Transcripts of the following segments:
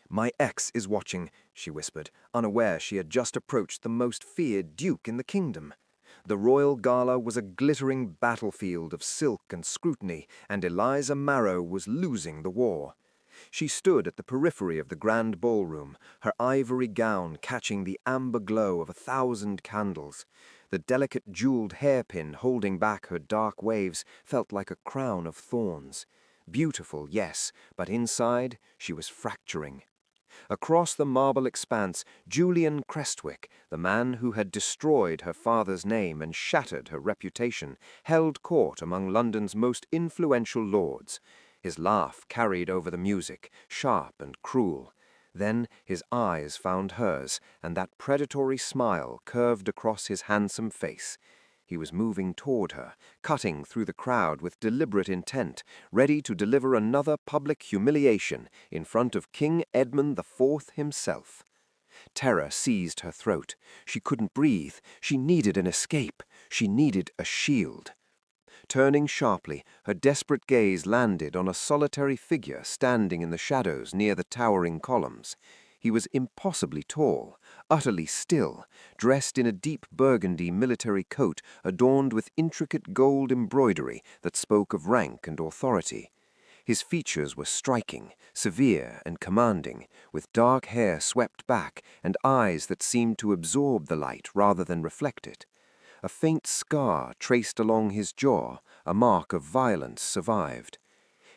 "My ex is watching," she whispered, unaware she had just approached the most feared duke in the kingdom. The royal gala was a glittering battlefield of silk and scrutiny, and Eliza Marrow was losing the war. She stood at the periphery of the grand ballroom, her ivory gown catching the amber glow of 1,000 candles. The delicate jeweled hairpin holding back her dark waves felt like a crown of thorns. Beautiful, yes, but inside she was fracturing. Across the marble expanse, Julian Crestwick, the man who had destroyed her father's name and shattered her reputation, held court among London's most influential lords. His laugh carried over the music, sharp and cruel. Then his eyes found hers, and that predatory smile curved across his handsome face. He was moving toward her, cutting through the crowd with deliberate intent, ready to deliver another public humiliation in front of King Edmund IV himself. Terror seized her throat. She couldn't breathe. She needed an escape. She needed a shield. Turning sharply, her desperate gaze landed on a solitary figure standing in the shadows near the towering columns. He was impossibly tall, utterly still, dressed in a deep burgundy military coat adorned with intricate gold embroidery that spoke of rank and authority. His features were striking, severe and commanding, with dark hair swept back and eyes that seemed to absorb the light rather than reflect it. A faint scar traced along his jaw, a mark of violence, survived.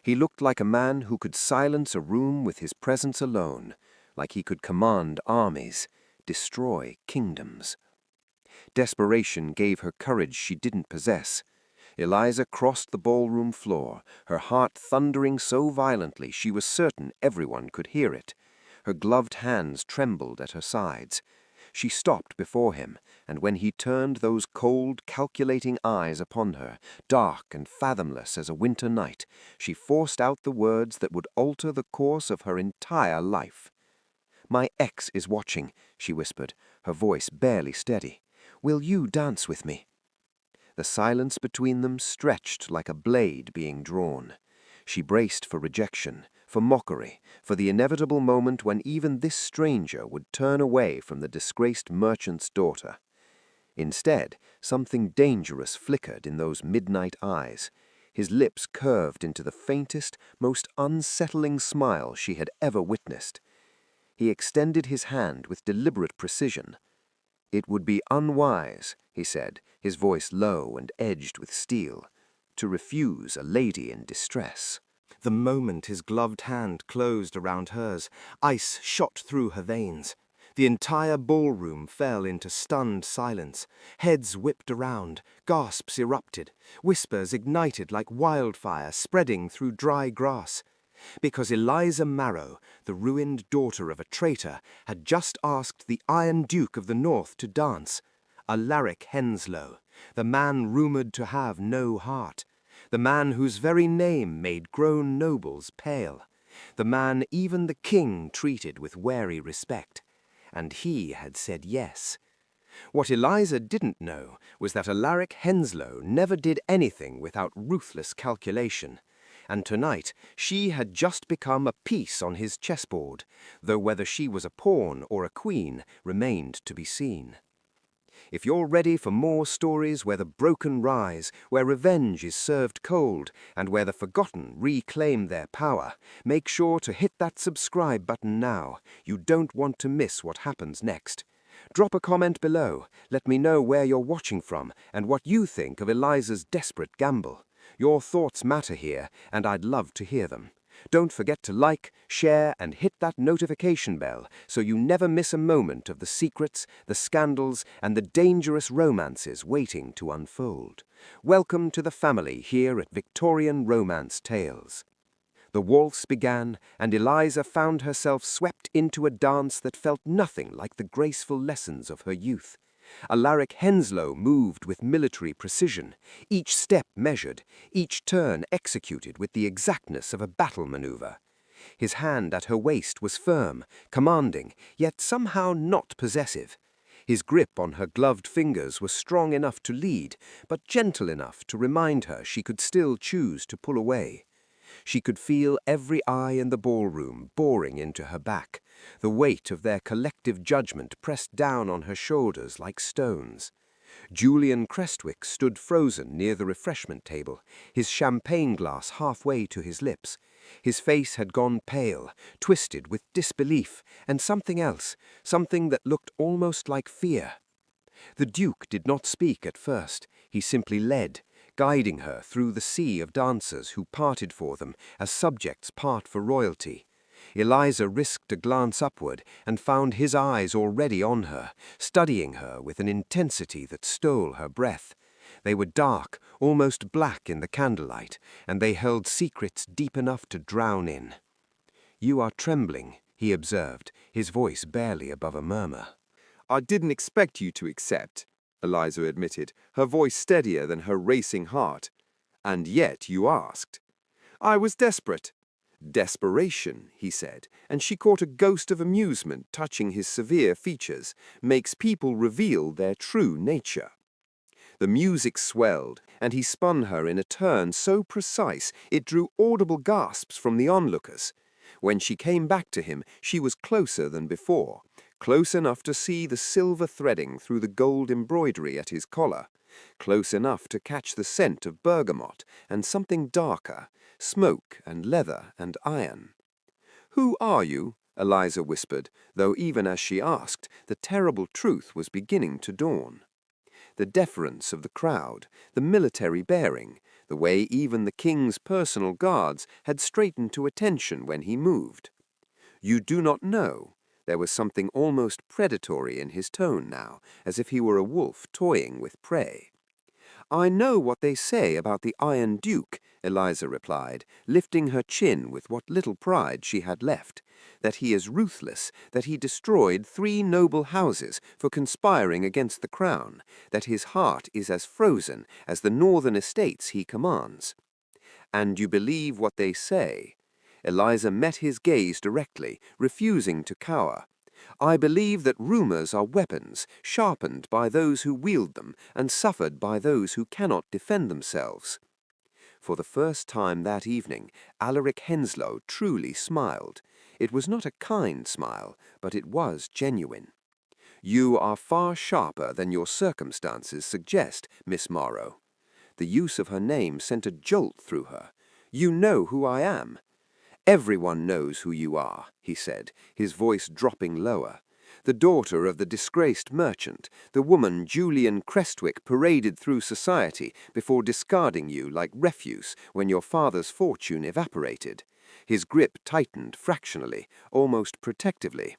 He looked like a man who could silence a room with his presence alone, like he could command armies, destroy kingdoms. Desperation gave her courage she didn't possess. Eliza crossed the ballroom floor, her heart thundering so violently she was certain everyone could hear it. Her gloved hands trembled at her sides. She stopped before him, and when he turned those cold, calculating eyes upon her, dark and fathomless as a winter night, she forced out the words that would alter the course of her entire life. "My ex is watching," she whispered, her voice barely steady. "Will you dance with me?" The silence between them stretched like a blade being drawn. She braced for rejection, for mockery, for the inevitable moment when even this stranger would turn away from the disgraced merchant's daughter. Instead, something dangerous flickered in those midnight eyes. His lips curved into the faintest, most unsettling smile she had ever witnessed. He extended his hand with deliberate precision. "It would be unwise," he said, his voice low and edged with steel, "to refuse a lady in distress." The moment his gloved hand closed around hers, ice shot through her veins. The entire ballroom fell into stunned silence. Heads whipped around, gasps erupted, whispers ignited like wildfire spreading through dry grass. Because Eliza Marrow, the ruined daughter of a traitor, had just asked the Iron Duke of the North to dance. Alaric Henslow, the man rumored to have no heart. The man whose very name made grown nobles pale. The man even the king treated with wary respect. And he had said yes. What Eliza didn't know was that Alaric Henslow never did anything without ruthless calculation. And tonight she had just become a piece on his chessboard, though whether she was a pawn or a queen remained to be seen. If you're ready for more stories where the broken rise, where revenge is served cold, and where the forgotten reclaim their power, make sure to hit that subscribe button now. You don't want to miss what happens next. Drop a comment below. Let me know where you're watching from and what you think of Eliza's desperate gamble. Your thoughts matter here, and I'd love to hear them. Don't forget to like, share, and hit that notification bell so you never miss a moment of the secrets, the scandals, and the dangerous romances waiting to unfold. Welcome to the family here at Victorian Romance Tales. The waltz began, and Eliza found herself swept into a dance that felt nothing like the graceful lessons of her youth. Alaric Henslow moved with military precision, each step measured, each turn executed with the exactness of a battle maneuver. His hand at her waist was firm, commanding, yet somehow not possessive. His grip on her gloved fingers was strong enough to lead, but gentle enough to remind her she could still choose to pull away. She could feel every eye in the ballroom boring into her back, the weight of their collective judgment pressed down on her shoulders like stones. Julian Crestwick stood frozen near the refreshment table, his champagne glass halfway to his lips. His face had gone pale, twisted with disbelief, and something else, something that looked almost like fear. The Duke did not speak at first. He simply led, guiding her through the sea of dancers who parted for them as subjects part for royalty. Eliza risked a glance upward and found his eyes already on her, studying her with an intensity that stole her breath. They were dark, almost black in the candlelight, and they held secrets deep enough to drown in. "You are trembling," he observed, his voice barely above a murmur. "I didn't expect you to accept," Eliza admitted, her voice steadier than her racing heart. "And yet you asked." "I was desperate." "Desperation," he said, and she caught a ghost of amusement touching his severe features, "makes people reveal their true nature." The music swelled, and he spun her in a turn so precise it drew audible gasps from the onlookers. When she came back to him, she was closer than before, close enough to see the silver threading through the gold embroidery at his collar, close enough to catch the scent of bergamot and something darker, smoke and leather and iron. "Who are you?" Eliza whispered, though even as she asked, the terrible truth was beginning to dawn. The deference of the crowd, the military bearing, the way even the king's personal guards had straightened to attention when he moved. "You do not know." There was something almost predatory in his tone now, as if he were a wolf toying with prey. "I know what they say about the Iron Duke," Eliza replied, lifting her chin with what little pride she had left, "that he is ruthless, that he destroyed 3 noble houses for conspiring against the crown, that his heart is as frozen as the northern estates he commands." "And you believe what they say?" Eliza met his gaze directly, refusing to cower. "I believe that rumors are weapons, sharpened by those who wield them and suffered by those who cannot defend themselves." For the first time that evening, Alaric Henslow truly smiled. It was not a kind smile, but it was genuine. "You are far sharper than your circumstances suggest, Miss Morrow." The use of her name sent a jolt through her. "You know who I am." "Everyone knows who you are," he said, his voice dropping lower. "The daughter of the disgraced merchant, the woman Julian Crestwick paraded through society before discarding you like refuse when your father's fortune evaporated." His grip tightened fractionally, almost protectively.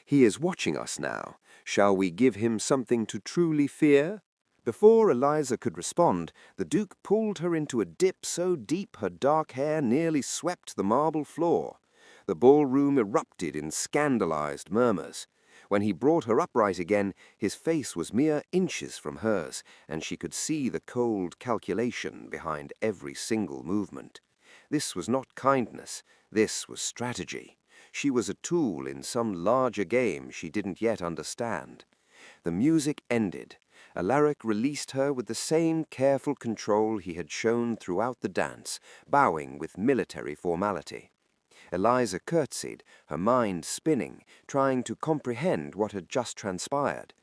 "He is watching us now. Shall we give him something to truly fear?" Before Eliza could respond, the Duke pulled her into a dip so deep her dark hair nearly swept the marble floor. The ballroom erupted in scandalized murmurs. When he brought her upright again, his face was mere inches from hers, and she could see the cold calculation behind every single movement. This was not kindness, this was strategy. She was a tool in some larger game she didn't yet understand. The music ended. Alaric released her with the same careful control he had shown throughout the dance, bowing with military formality. Eliza curtsied, her mind spinning, trying to comprehend what had just transpired.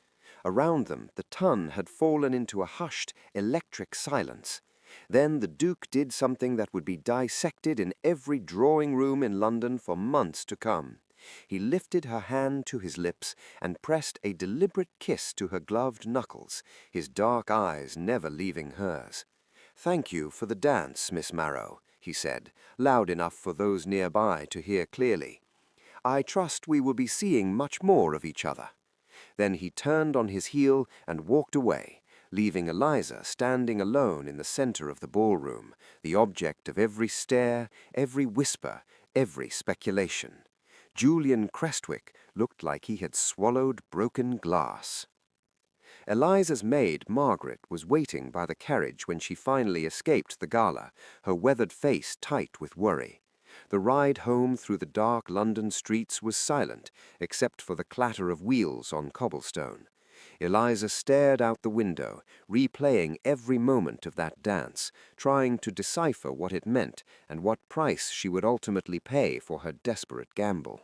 Around them, the ton had fallen into a hushed, electric silence. Then the Duke did something that would be dissected in every drawing-room in London for months to come. He lifted her hand to his lips and pressed a deliberate kiss to her gloved knuckles, his dark eyes never leaving hers. "Thank you for the dance, Miss Marrow," he said, loud enough for those nearby to hear clearly. "I trust we will be seeing much more of each other." Then he turned on his heel and walked away, leaving Eliza standing alone in the center of the ballroom, the object of every stare, every whisper, every speculation. Julian Crestwick looked like he had swallowed broken glass. Eliza's maid, Margaret, was waiting by the carriage when she finally escaped the gala, her weathered face tight with worry. The ride home through the dark London streets was silent, except for the clatter of wheels on cobblestone. Eliza stared out the window, replaying every moment of that dance, trying to decipher what it meant and what price she would ultimately pay for her desperate gamble.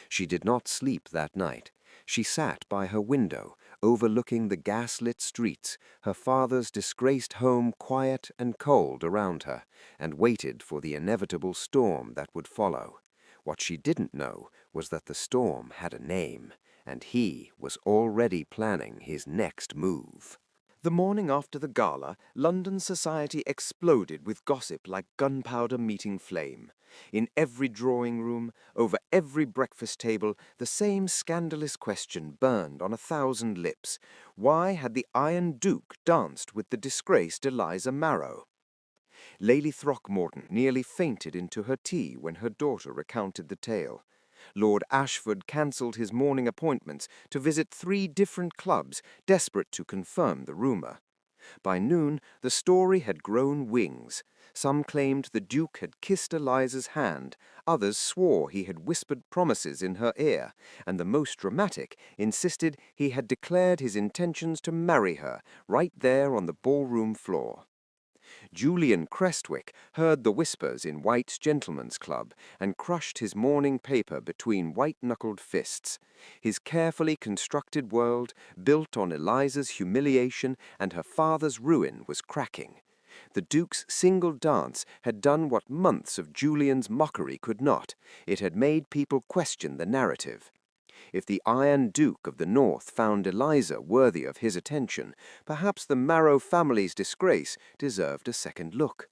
She did not sleep that night. She sat by her window, overlooking the gas-lit streets, her father's disgraced home quiet and cold around her, and waited for the inevitable storm that would follow. What she didn't know was that the storm had a name, and he was already planning his next move. The morning after the gala, London society exploded with gossip like gunpowder meeting flame. In every drawing room, over every breakfast table, the same scandalous question burned on 1,000 lips. Why had the Iron Duke danced with the disgraced Eliza Marrow? Lady Throckmorton nearly fainted into her tea when her daughter recounted the tale. Lord Ashford cancelled his morning appointments to visit 3 different clubs, desperate to confirm the rumour. By noon, the story had grown wings. Some claimed the Duke had kissed Eliza's hand, others swore he had whispered promises in her ear, and the most dramatic insisted he had declared his intentions to marry her right there on the ballroom floor. Julian Crestwick heard the whispers in White's Gentleman's Club and crushed his morning paper between white-knuckled fists. His carefully constructed world, built on Eliza's humiliation and her father's ruin, was cracking. The Duke's single dance had done what months of Julian's mockery could not. It had made people question the narrative. If the Iron Duke of the North found Eliza worthy of his attention, perhaps the Marrow family's disgrace deserved a second look.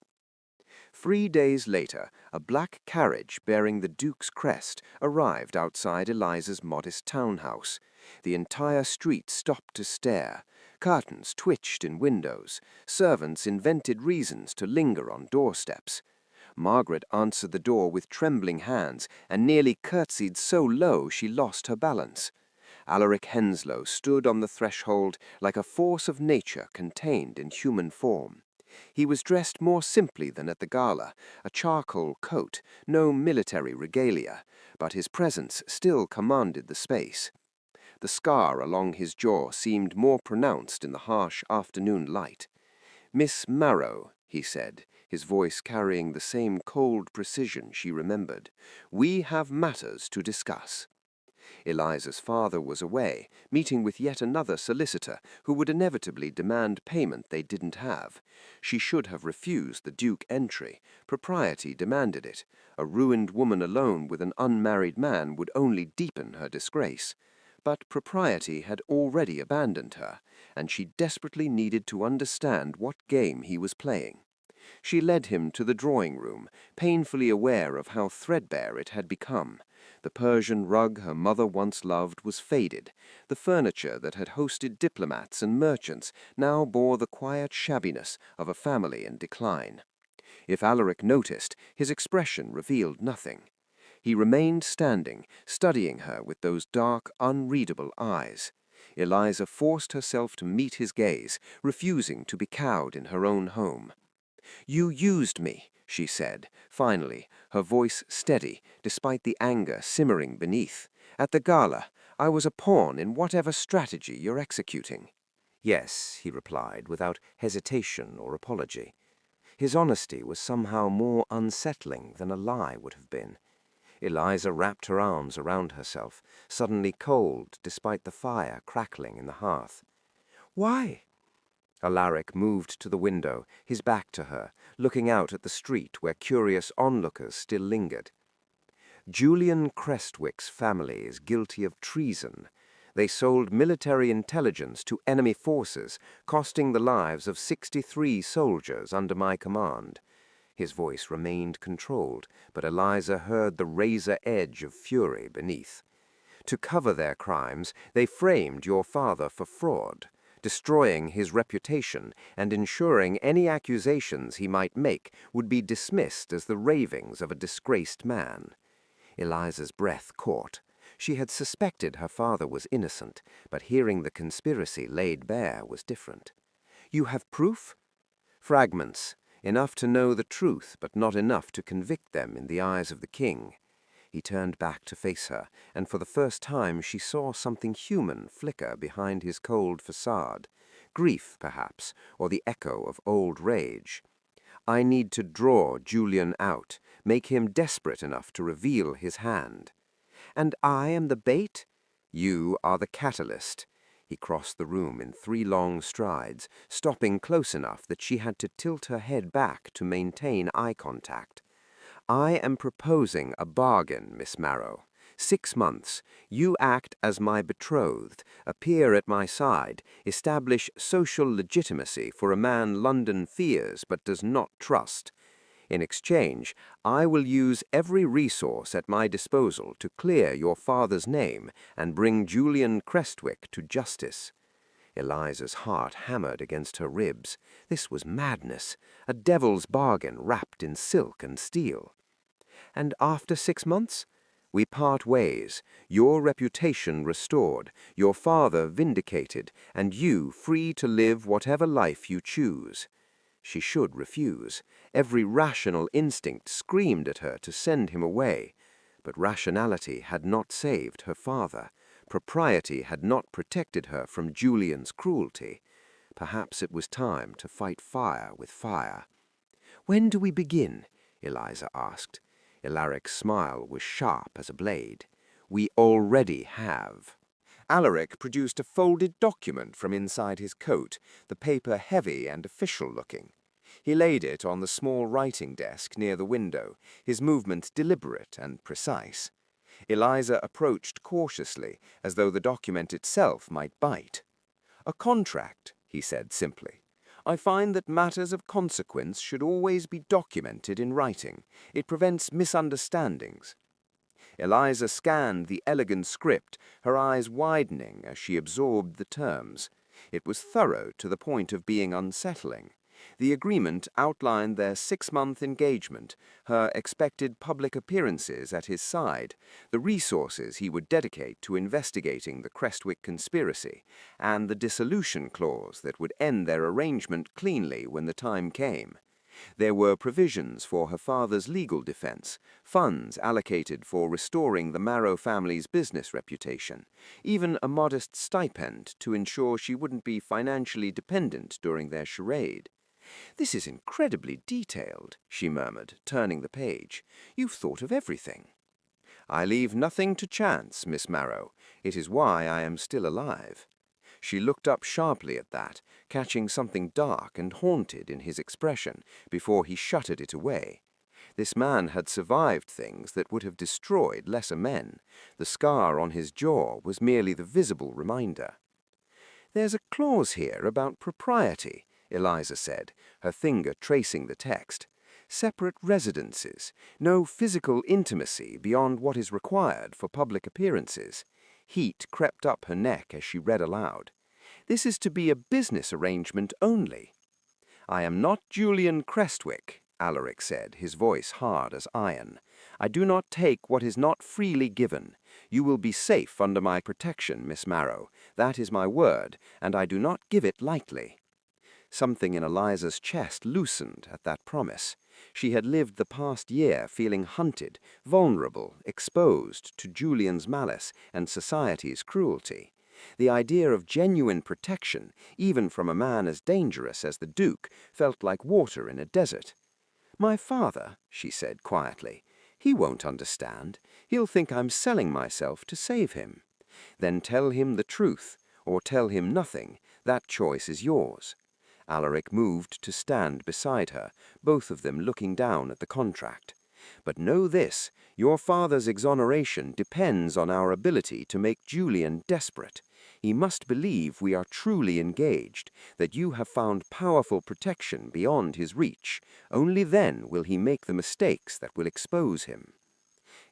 3 days later, a black carriage bearing the Duke's crest arrived outside Eliza's modest townhouse. The entire street stopped to stare. Curtains twitched in windows. Servants invented reasons to linger on doorsteps. Margaret answered the door with trembling hands and nearly curtsied so low she lost her balance. Alaric Henslow stood on the threshold like a force of nature contained in human form. He was dressed more simply than at the gala, a charcoal coat, no military regalia, but his presence still commanded the space. The scar along his jaw seemed more pronounced in the harsh afternoon light. "Miss Marrow," he said, his voice carrying the same cold precision she remembered, "we have matters to discuss." Eliza's father was away, meeting with yet another solicitor who would inevitably demand payment they didn't have. She should have refused the Duke entry. Propriety demanded it. A ruined woman alone with an unmarried man would only deepen her disgrace. But propriety had already abandoned her, and she desperately needed to understand what game he was playing. She led him to the drawing-room, painfully aware of how threadbare it had become. The Persian rug her mother once loved was faded. The furniture that had hosted diplomats and merchants now bore the quiet shabbiness of a family in decline. If Alaric noticed, his expression revealed nothing. He remained standing, studying her with those dark, unreadable eyes. Eliza forced herself to meet his gaze, refusing to be cowed in her own home. "You used me," she said, finally, her voice steady, despite the anger simmering beneath. "At the gala, I was a pawn in whatever strategy you're executing." "Yes," he replied, without hesitation or apology. His honesty was somehow more unsettling than a lie would have been. Eliza wrapped her arms around herself, suddenly cold despite the fire crackling in the hearth. "Why?" Alaric moved to the window, his back to her, looking out at the street where curious onlookers still lingered. "Julian Crestwick's family is guilty of treason. They sold military intelligence to enemy forces, costing the lives of 63 soldiers under my command." His voice remained controlled, but Eliza heard the razor edge of fury beneath. "To cover their crimes, they framed your father for fraud, destroying his reputation and ensuring any accusations he might make would be dismissed as the ravings of a disgraced man." Eliza's breath caught. She had suspected her father was innocent, but hearing the conspiracy laid bare was different. "You have proof?" "Fragments. Enough to know the truth, but not enough to convict them in the eyes of the king." He turned back to face her, and for the first time she saw something human flicker behind his cold facade. Grief, perhaps, or the echo of old rage. I need to draw Julian out, make him desperate enough to reveal his hand. And I am the bait? You are the catalyst. He crossed the room in 3 long strides, stopping close enough that she had to tilt her head back to maintain eye contact. I am proposing a bargain, Miss Marrow. 6 months. You act as my betrothed, appear at my side, establish social legitimacy for a man London fears but does not trust. In exchange, I will use every resource at my disposal to clear your father's name and bring Julian Crestwick to justice. Eliza's heart hammered against her ribs. This was madness, a devil's bargain wrapped in silk and steel. And after 6 months? We part ways, your reputation restored, your father vindicated, and you free to live whatever life you choose. She should refuse. Every rational instinct screamed at her to send him away. But rationality had not saved her father. Propriety had not protected her from Julian's cruelty. Perhaps it was time to fight fire with fire. "When do we begin?" Eliza asked. Alaric's smile was sharp as a blade. "We already have." Alaric produced a folded document from inside his coat, the paper heavy and official-looking. He laid it on the small writing desk near the window, his movement deliberate and precise. Eliza approached cautiously, as though the document itself might bite. "A contract," he said simply. "I find that matters of consequence should always be documented in writing. It prevents misunderstandings." Eliza scanned the elegant script, her eyes widening as she absorbed the terms. It was thorough to the point of being unsettling. The agreement outlined their 6-month engagement, her expected public appearances at his side, the resources he would dedicate to investigating the Crestwick conspiracy, and the dissolution clause that would end their arrangement cleanly when the time came. There were provisions for her father's legal defense, funds allocated for restoring the Marrow family's business reputation, even a modest stipend to ensure she wouldn't be financially dependent during their charade. "This is incredibly detailed," she murmured, turning the page. "You've thought of everything." "I leave nothing to chance, Miss Marrow. It is why I am still alive." She looked up sharply at that, catching something dark and haunted in his expression, before he shuttered it away. This man had survived things that would have destroyed lesser men. The scar on his jaw was merely the visible reminder. "There's a clause here about propriety," Eliza said, her finger tracing the text. "Separate residences, no physical intimacy beyond what is required for public appearances." Heat crept up her neck as she read aloud. "This is to be a business arrangement only." "I am not Julian Crestwick," Alaric said, his voice hard as iron. "I do not take what is not freely given. You will be safe under my protection, Miss Marrow. That is my word, and I do not give it lightly." Something in Eliza's chest loosened at that promise. She had lived the past year feeling hunted, vulnerable, exposed to Julian's malice and society's cruelty. The idea of genuine protection, even from a man as dangerous as the Duke, felt like water in a desert. "My father," she said quietly, "he won't understand. He'll think I'm selling myself to save him." "Then tell him the truth, or tell him nothing. That choice is yours." Alaric moved to stand beside her, both of them looking down at the contract. "But know this, your father's exoneration depends on our ability to make Julian desperate. He must believe we are truly engaged, that you have found powerful protection beyond his reach. Only then will he make the mistakes that will expose him."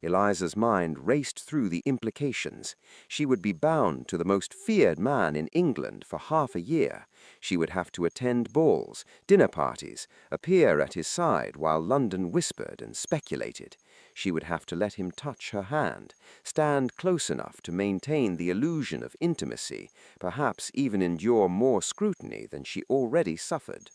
Eliza's mind raced through the implications. She would be bound to the most feared man in England for half a year. She would have to attend balls, dinner parties, appear at his side while London whispered and speculated. She would have to let him touch her hand, stand close enough to maintain the illusion of intimacy, perhaps even endure more scrutiny than she already suffered.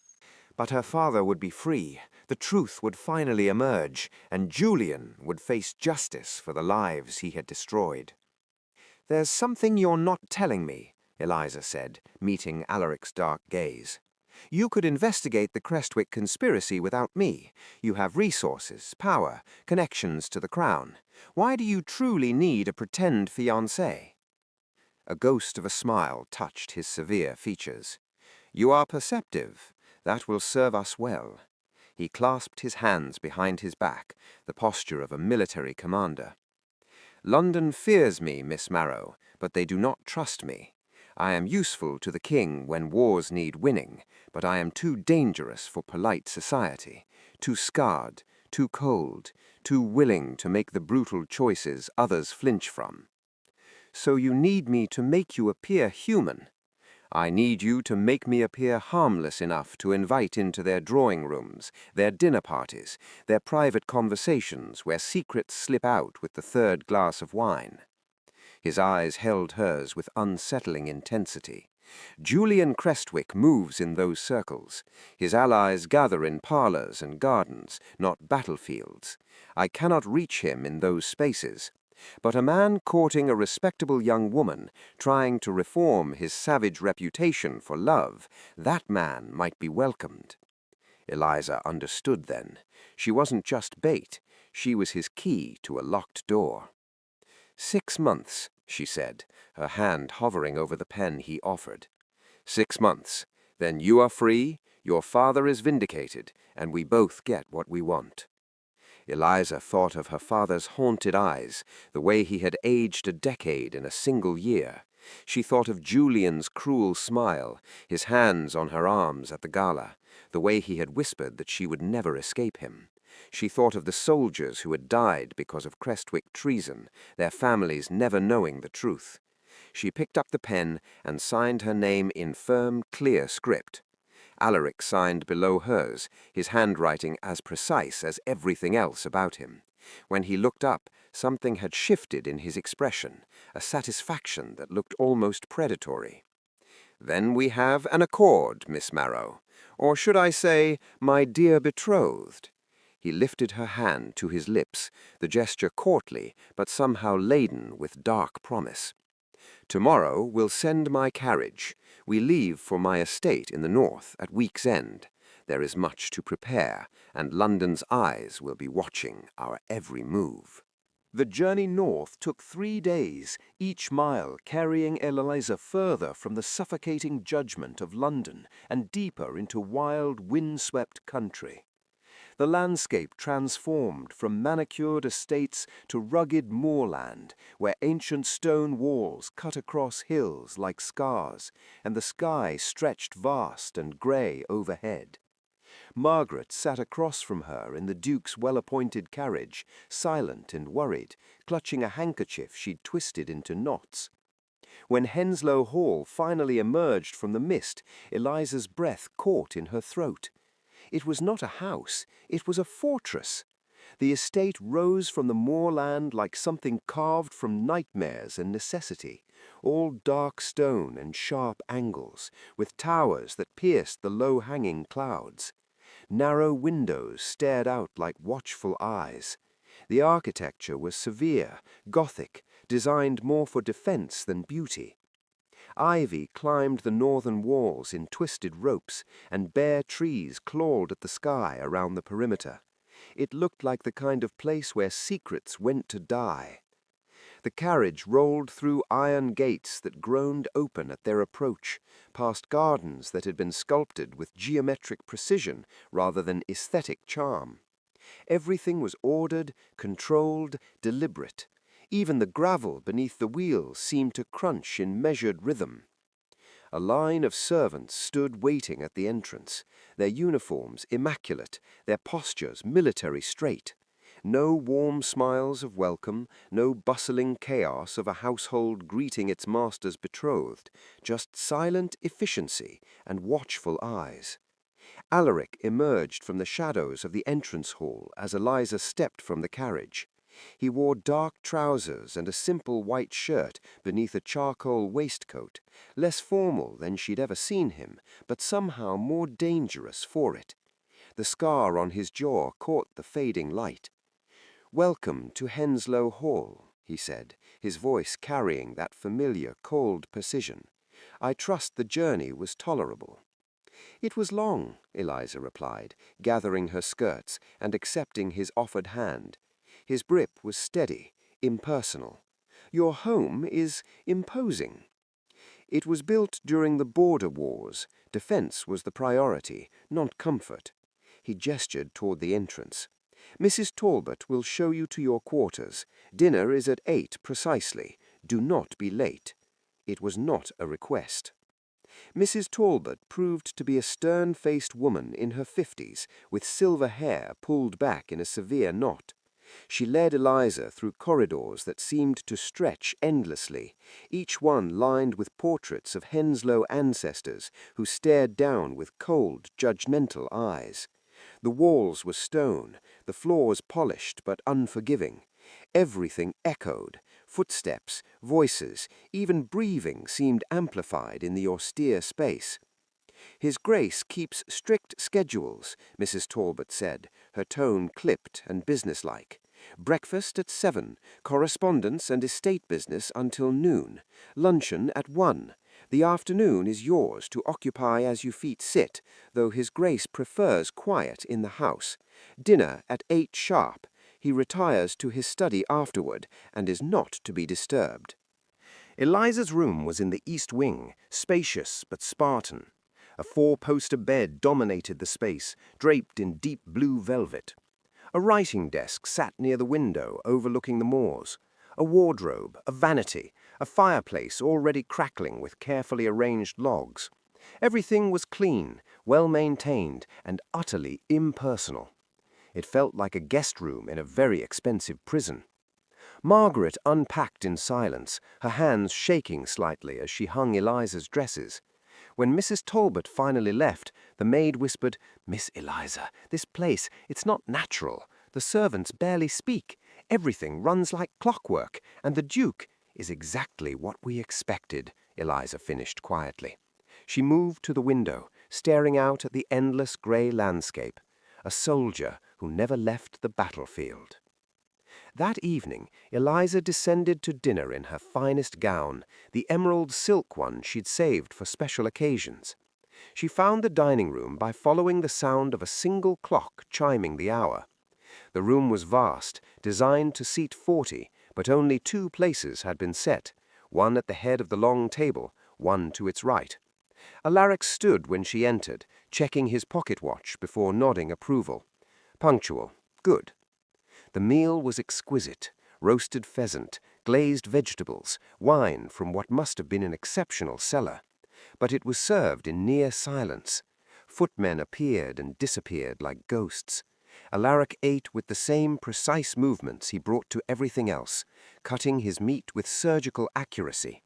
But her father would be free, the truth would finally emerge, and Julian would face justice for the lives he had destroyed. "There's something you're not telling me," Eliza said, meeting Alaric's dark gaze. "You could investigate the Crestwick conspiracy without me. You have resources, power, connections to the crown. Why do you truly need a pretend fiancé?" A ghost of a smile touched his severe features. "You are perceptive. That will serve us well." He clasped his hands behind his back, the posture of a military commander. "London fears me, Miss Marrow, but they do not trust me. I am useful to the king when wars need winning, but I am too dangerous for polite society, too scarred, too cold, too willing to make the brutal choices others flinch from. So you need me to make you appear human. I need you to make me appear harmless enough to invite into their drawing rooms, their dinner parties, their private conversations where secrets slip out with the third glass of wine." His eyes held hers with unsettling intensity. "Julian Crestwick moves in those circles. His allies gather in parlors and gardens, not battlefields. I cannot reach him in those spaces. But a man courting a respectable young woman, trying to reform his savage reputation for love, that man might be welcomed." Eliza understood then. She wasn't just bait. She was his key to a locked door. "6 months," she said, her hand hovering over the pen he offered. "6 months. Then you are free, your father is vindicated, and we both get what we want." Eliza thought of her father's haunted eyes, the way he had aged a decade in a single year. She thought of Julian's cruel smile, his hands on her arms at the gala, the way he had whispered that she would never escape him. She thought of the soldiers who had died because of Crestwick treason, their families never knowing the truth. She picked up the pen and signed her name in firm, clear script. Alaric signed below hers, his handwriting as precise as everything else about him. When he looked up, something had shifted in his expression, a satisfaction that looked almost predatory. "Then we have an accord, Miss Marrow. Or should I say, my dear betrothed?" He lifted her hand to his lips, the gesture courtly, but somehow laden with dark promise. "Tomorrow we'll send my carriage. We leave for my estate in the north at week's end. There is much to prepare, and London's eyes will be watching our every move." The journey north took 3 days, each mile carrying Eliza further from the suffocating judgment of London and deeper into wild, wind-swept country. The landscape transformed from manicured estates to rugged moorland, where ancient stone walls cut across hills like scars, and the sky stretched vast and grey overhead. Margaret sat across from her in the Duke's well-appointed carriage, silent and worried, clutching a handkerchief she'd twisted into knots. When Henslow Hall finally emerged from the mist, Eliza's breath caught in her throat. It was not a house, it was a fortress. The estate rose from the moorland like something carved from nightmares and necessity, all dark stone and sharp angles, with towers that pierced the low-hanging clouds. Narrow windows stared out like watchful eyes. The architecture was severe, Gothic, designed more for defense than beauty. Ivy climbed the northern walls in twisted ropes, and bare trees clawed at the sky around the perimeter. It looked like the kind of place where secrets went to die. The carriage rolled through iron gates that groaned open at their approach, past gardens that had been sculpted with geometric precision rather than aesthetic charm. Everything was ordered, controlled, deliberate. Even the gravel beneath the wheels seemed to crunch in measured rhythm. A line of servants stood waiting at the entrance, their uniforms immaculate, their postures military straight. No warm smiles of welcome, no bustling chaos of a household greeting its master's betrothed, just silent efficiency and watchful eyes. Alaric emerged from the shadows of the entrance hall as Eliza stepped from the carriage. He wore dark trousers and a simple white shirt beneath a charcoal waistcoat, less formal than she'd ever seen him, but somehow more dangerous for it. The scar on his jaw caught the fading light. "Welcome to Henslow Hall," he said, his voice carrying that familiar cold precision. "I trust the journey was tolerable." "It was long," Eliza replied, gathering her skirts and accepting his offered hand. His grip was steady, impersonal. "Your home is imposing." "It was built during the border wars. Defense was the priority, not comfort." He gestured toward the entrance. "Mrs. Talbot will show you to your quarters. Dinner is at 8 precisely. Do not be late." It was not a request. Mrs. Talbot proved to be a stern-faced woman in her 50s, with silver hair pulled back in a severe knot. She led Eliza through corridors that seemed to stretch endlessly, each one lined with portraits of Henslow ancestors who stared down with cold, judgmental eyes. The walls were stone, the floors polished but unforgiving. Everything echoed. Footsteps, voices, even breathing seemed amplified in the austere space. "His Grace keeps strict schedules," Mrs. Talbot said, her tone clipped and businesslike. "Breakfast at 7, correspondence and estate business until noon, luncheon at 1. The afternoon is yours to occupy as you feet sit, though His Grace prefers quiet in the house. Dinner at 8 sharp. He retires to his study afterward and is not to be disturbed." Eliza's room was in the east wing, spacious but Spartan. A four-poster bed dominated the space, draped in deep blue velvet. A writing desk sat near the window overlooking the moors. A wardrobe, a vanity, a fireplace already crackling with carefully arranged logs. Everything was clean, well-maintained, and utterly impersonal. It felt like a guest room in a very expensive prison. Margaret unpacked in silence, her hands shaking slightly as she hung Eliza's dresses. When Mrs. Talbot finally left, the maid whispered, "Miss Eliza, this place, it's not natural. The servants barely speak. Everything runs like clockwork, and the Duke is exactly what we expected," Eliza finished quietly. She moved to the window, staring out at the endless grey landscape. A soldier who never left the battlefield. That evening, Eliza descended to dinner in her finest gown, the emerald silk one she'd saved for special occasions. She found the dining room by following the sound of a single clock chiming the hour. The room was vast, designed to seat 40, but only 2 places had been set, one at the head of the long table, one to its right. Alaric stood when she entered, checking his pocket watch before nodding approval. Punctual. Good. The meal was exquisite. Roasted pheasant, glazed vegetables, wine from what must have been an exceptional cellar. But it was served in near silence. Footmen appeared and disappeared like ghosts. Alaric ate with the same precise movements he brought to everything else, cutting his meat with surgical accuracy.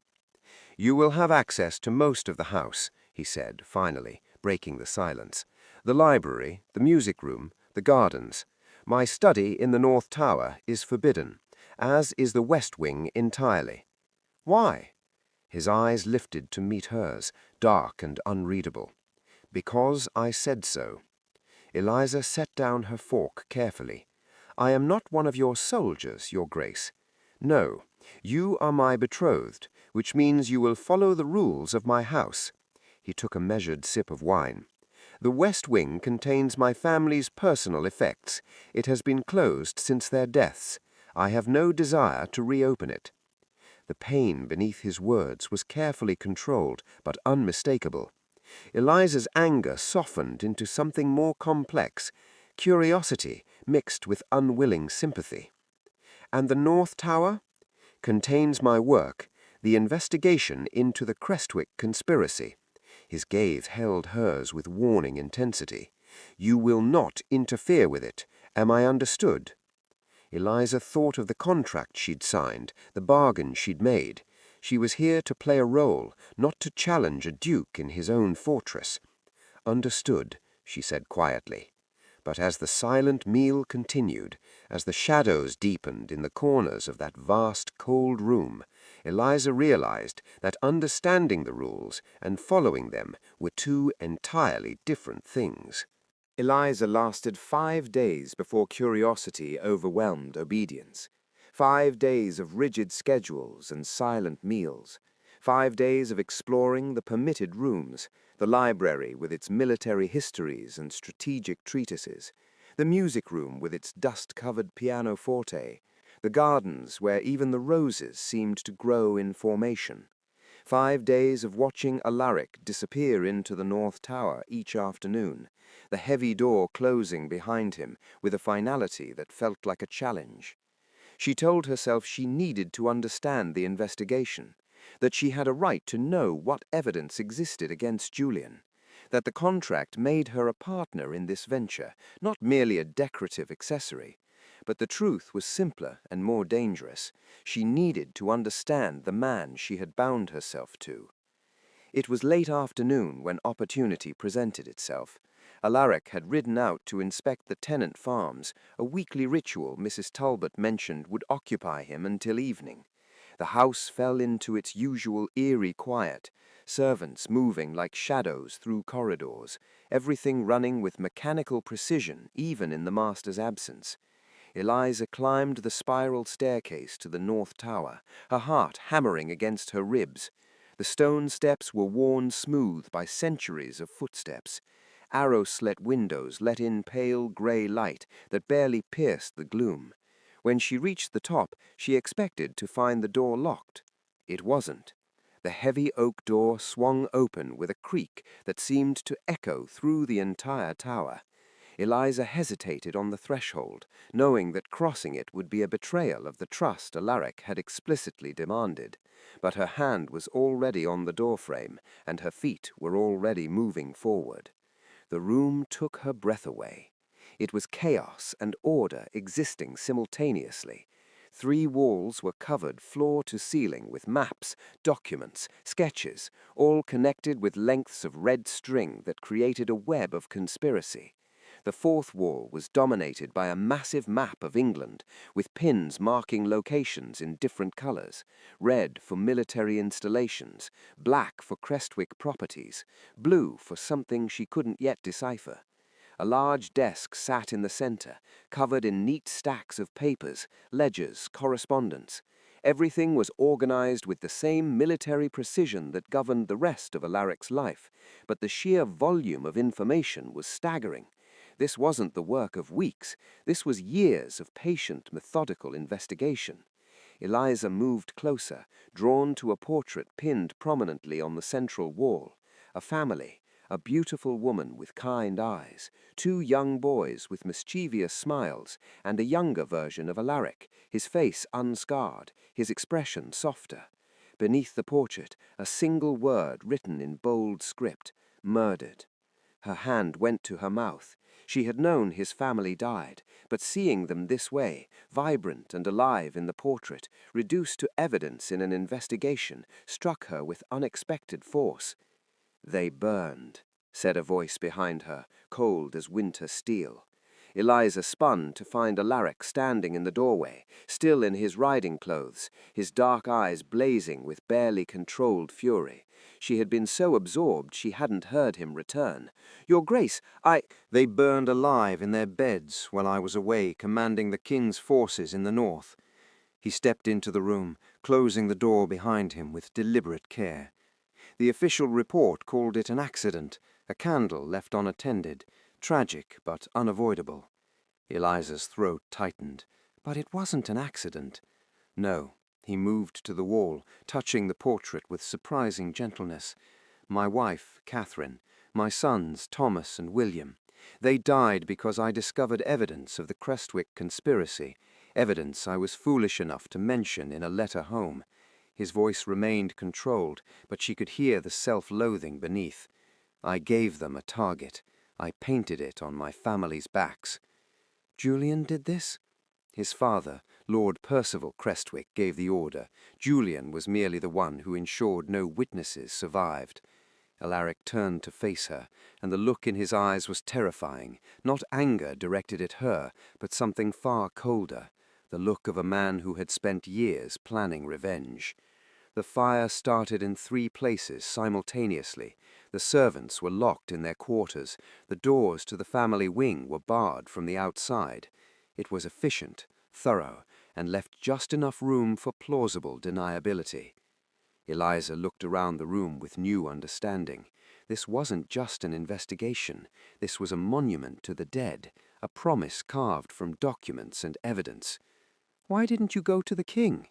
"You will have access to most of the house," he said, finally, breaking the silence. "The library, the music room, the gardens. My study in the North Tower is forbidden, as is the West Wing entirely." "Why?" His eyes lifted to meet hers, dark and unreadable. "Because I said so." Eliza set down her fork carefully. "I am not one of your soldiers, Your Grace. No, you are my betrothed, which means you will follow the rules of my house." He took a measured sip of wine. "The West Wing contains my family's personal effects. It has been closed since their deaths. I have no desire to reopen it." The pain beneath his words was carefully controlled, but unmistakable. Eliza's anger softened into something more complex, curiosity mixed with unwilling sympathy. "And the North Tower?" "Contains my work, the investigation into the Crestwick conspiracy." His gaze held hers with warning intensity. "You will not interfere with it. Am I understood?" Eliza thought of the contract she'd signed, the bargain she'd made. She was here to play a role, not to challenge a duke in his own fortress. "Understood," she said quietly. But as the silent meal continued, As the shadows deepened in the corners of that vast, cold room, Eliza realized that understanding the rules and following them were two entirely different things. Eliza lasted 5 days before curiosity overwhelmed obedience. 5 days of rigid schedules and silent meals. 5 days of exploring the permitted rooms, the library with its military histories and strategic treatises, the music room with its dust-covered pianoforte, the gardens where even the roses seemed to grow in formation. 5 days of watching Alaric disappear into the North Tower each afternoon, the heavy door closing behind him with a finality that felt like a challenge. She told herself she needed to understand the investigation, that she had a right to know what evidence existed against Julian, that the contract made her a partner in this venture, not merely a decorative accessory. But the truth was simpler and more dangerous. She needed to understand the man she had bound herself to. It was late afternoon when opportunity presented itself. Alaric had ridden out to inspect the tenant farms, a weekly ritual Mrs. Talbot mentioned would occupy him until evening. The house fell into its usual eerie quiet, servants moving like shadows through corridors, everything running with mechanical precision even in the master's absence. Eliza climbed the spiral staircase to the North Tower, her heart hammering against her ribs. The stone steps were worn smooth by centuries of footsteps. Arrow-slit windows let in pale grey light that barely pierced the gloom. When she reached the top, she expected to find the door locked. It wasn't. The heavy oak door swung open with a creak that seemed to echo through the entire tower. Eliza hesitated on the threshold, knowing that crossing it would be a betrayal of the trust Alaric had explicitly demanded. But her hand was already on the doorframe, and her feet were already moving forward. The room took her breath away. It was chaos and order existing simultaneously. 3 walls were covered floor to ceiling with maps, documents, sketches, all connected with lengths of red string that created a web of conspiracy. The 4th wall was dominated by a massive map of England, with pins marking locations in different colors: red for military installations, black for Crestwick properties, blue for something she couldn't yet decipher. A large desk sat in the center, covered in neat stacks of papers, ledgers, correspondence. Everything was organized with the same military precision that governed the rest of Alaric's life, but the sheer volume of information was staggering. This wasn't the work of weeks. This was years of patient, methodical investigation. Eliza moved closer, drawn to a portrait pinned prominently on the central wall. A family, a beautiful woman with kind eyes, 2 young boys with mischievous smiles, and a younger version of Alaric, his face unscarred, his expression softer. Beneath the portrait, a single word written in bold script: murdered. Her hand went to her mouth. She had known his family died, but seeing them this way, vibrant and alive in the portrait, reduced to evidence in an investigation, struck her with unexpected force. "They burned," said a voice behind her, cold as winter steel. Eliza spun to find Alaric standing in the doorway, still in his riding clothes, his dark eyes blazing with barely controlled fury. She had been so absorbed she hadn't heard him return. "Your Grace, They burned alive in their beds while I was away commanding the king's forces in the north." He stepped into the room, closing the door behind him with deliberate care. The official report called it an accident, a candle left unattended, tragic but unavoidable. Eliza's throat tightened. But it wasn't an accident. No. He moved to the wall, touching the portrait with surprising gentleness. "My wife, Catherine, my sons, Thomas and William. They died because I discovered evidence of the Crestwick conspiracy, evidence I was foolish enough to mention in a letter home." His voice remained controlled, but she could hear the self-loathing beneath. "I gave them a target. I painted it on my family's backs." Julian did this? His father, Lord Percival Crestwick, gave the order. Julian was merely the one who ensured no witnesses survived. Alaric turned to face her, and the look in his eyes was terrifying, not anger directed at her, but something far colder, the look of a man who had spent years planning revenge. The fire started in 3 places simultaneously. The servants were locked in their quarters. The doors to the family wing were barred from the outside. It was efficient, thorough, and left just enough room for plausible deniability. Eliza looked around the room with new understanding. This wasn't just an investigation. This was a monument to the dead, a promise carved from documents and evidence. "Why didn't you go to the king?"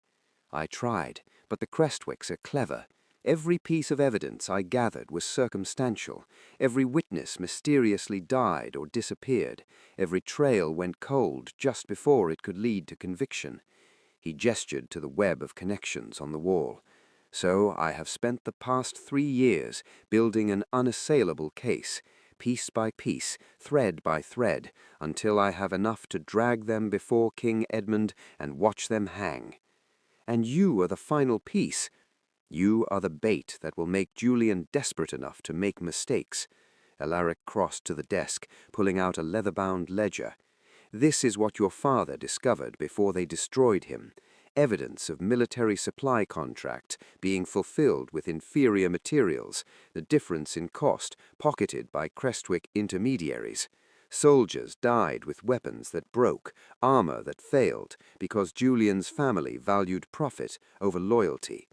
"I tried, but the Crestwicks are clever. Every piece of evidence I gathered was circumstantial. Every witness mysteriously died or disappeared. Every trail went cold just before it could lead to conviction." He gestured to the web of connections on the wall. "So I have spent the past 3 years building an unassailable case, piece by piece, thread by thread, until I have enough to drag them before King Edmund and watch them hang. And you are the final piece. You are the bait that will make Julian desperate enough to make mistakes." Alaric crossed to the desk, pulling out a leather-bound ledger. "This is what your father discovered before they destroyed him. Evidence of military supply contracts being fulfilled with inferior materials, the difference in cost pocketed by Crestwick intermediaries. Soldiers died with weapons that broke, armor that failed, because Julian's family valued profit over loyalty."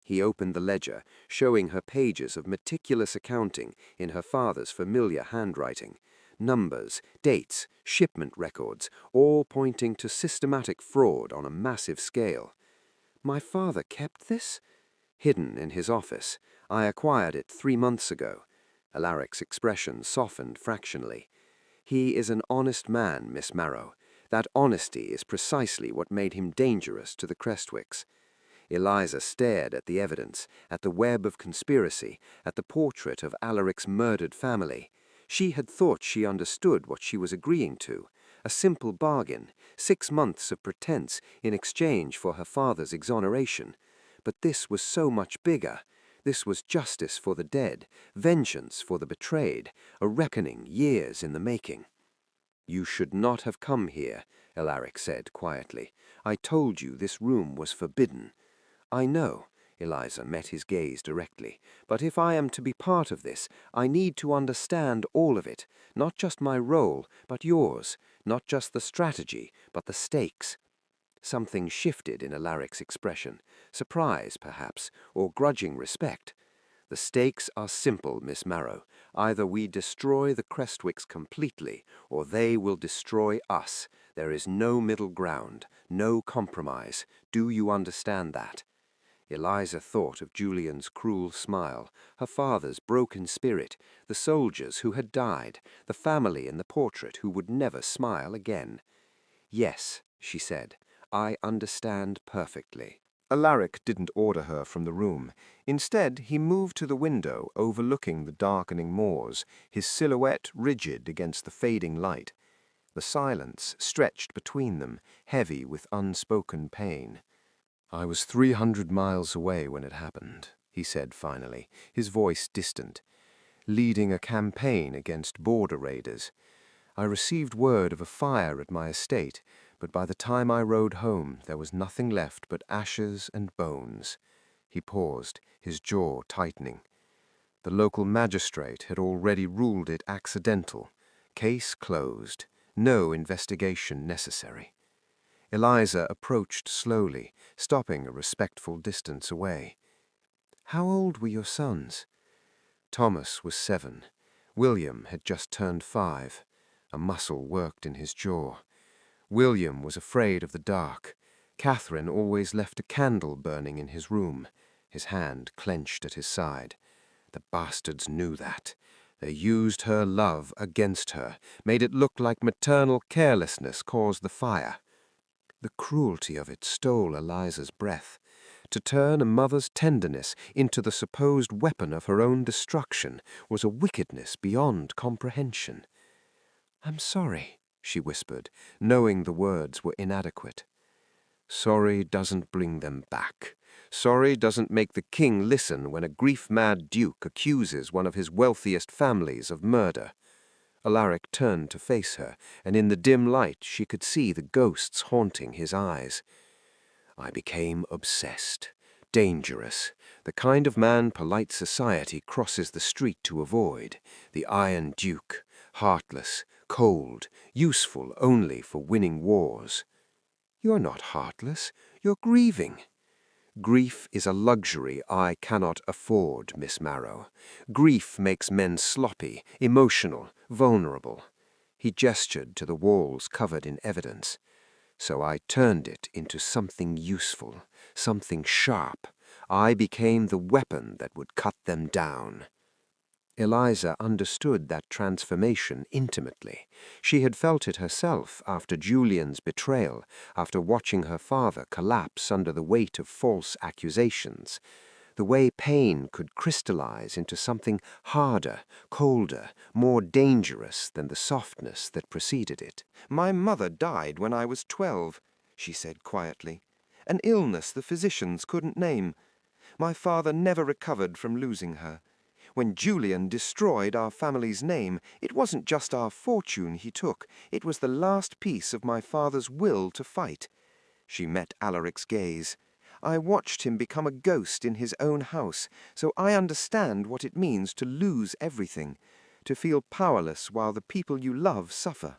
He opened the ledger, showing her pages of meticulous accounting in her father's familiar handwriting. Numbers, dates, shipment records, all pointing to systematic fraud on a massive scale. "My father kept this?" "Hidden in his office. I acquired it 3 months ago." Alaric's expression softened fractionally. "He is an honest man, Miss Marrow. That honesty is precisely what made him dangerous to the Crestwicks." Eliza stared at the evidence, at the web of conspiracy, at the portrait of Alaric's murdered family. She had thought she understood what she was agreeing to. A simple bargain, 6 months of pretense in exchange for her father's exoneration. But this was so much bigger. This was justice for the dead, vengeance for the betrayed, a reckoning years in the making. "You should not have come here," Alaric said quietly. "I told you this room was forbidden." "I know," Eliza met his gaze directly, "but if I am to be part of this, I need to understand all of it, not just my role, but yours, not just the strategy, but the stakes." Something shifted in Alaric's expression, surprise, perhaps, or grudging respect. "The stakes are simple, Miss Marrow. Either we destroy the Crestwicks completely, or they will destroy us. There is no middle ground, no compromise. Do you understand that?" Eliza thought of Julian's cruel smile, her father's broken spirit, the soldiers who had died, the family in the portrait who would never smile again. "Yes," she said, "I understand perfectly." Alaric didn't order her from the room. Instead, he moved to the window overlooking the darkening moors, his silhouette rigid against the fading light. The silence stretched between them, heavy with unspoken pain. "I was 300 miles away when it happened," he said finally, his voice distant, "leading a campaign against border raiders. I received word of a fire at my estate, but by the time I rode home there was nothing left but ashes and bones." He paused, his jaw tightening. "The local magistrate had already ruled it accidental. Case closed. No investigation necessary." Eliza approached slowly, stopping a respectful distance away. "How old were your sons?" Thomas was 7. William had just turned 5. A muscle worked in his jaw. William was afraid of the dark. Catherine always left a candle burning in his room. His hand clenched at his side. "The bastards knew that. They used her love against her, made it look like maternal carelessness caused the fire." The cruelty of it stole Eliza's breath. To turn a mother's tenderness into the supposed weapon of her own destruction was a wickedness beyond comprehension. "I'm sorry," she whispered, knowing the words were inadequate. "Sorry doesn't bring them back. Sorry doesn't make the king listen when a grief-mad duke accuses one of his wealthiest families of murder. Alaric turned to face her, and in the dim light she could see the ghosts haunting his eyes. I became obsessed, dangerous, the kind of man polite society crosses the street to avoid, the Iron Duke, heartless, cold, useful only for winning wars. You're not heartless, you're grieving. Grief is a luxury I cannot afford, Miss Marrow. Grief makes men sloppy, emotional, vulnerable. He gestured to the walls covered in evidence. So I turned it into something useful, something sharp. I became the weapon that would cut them down. Eliza understood that transformation intimately. She had felt it herself after Julian's betrayal, after watching her father collapse under the weight of false accusations. The way pain could crystallize into something harder, colder, more dangerous than the softness that preceded it. "My mother died when I was 12, she said quietly. An illness the physicians couldn't name. My father never recovered from losing her. When Julian destroyed our family's name, it wasn't just our fortune he took, it was the last piece of my father's will to fight." She met Alaric's gaze. "I watched him become a ghost in his own house, so I understand what it means to lose everything, to feel powerless while the people you love suffer."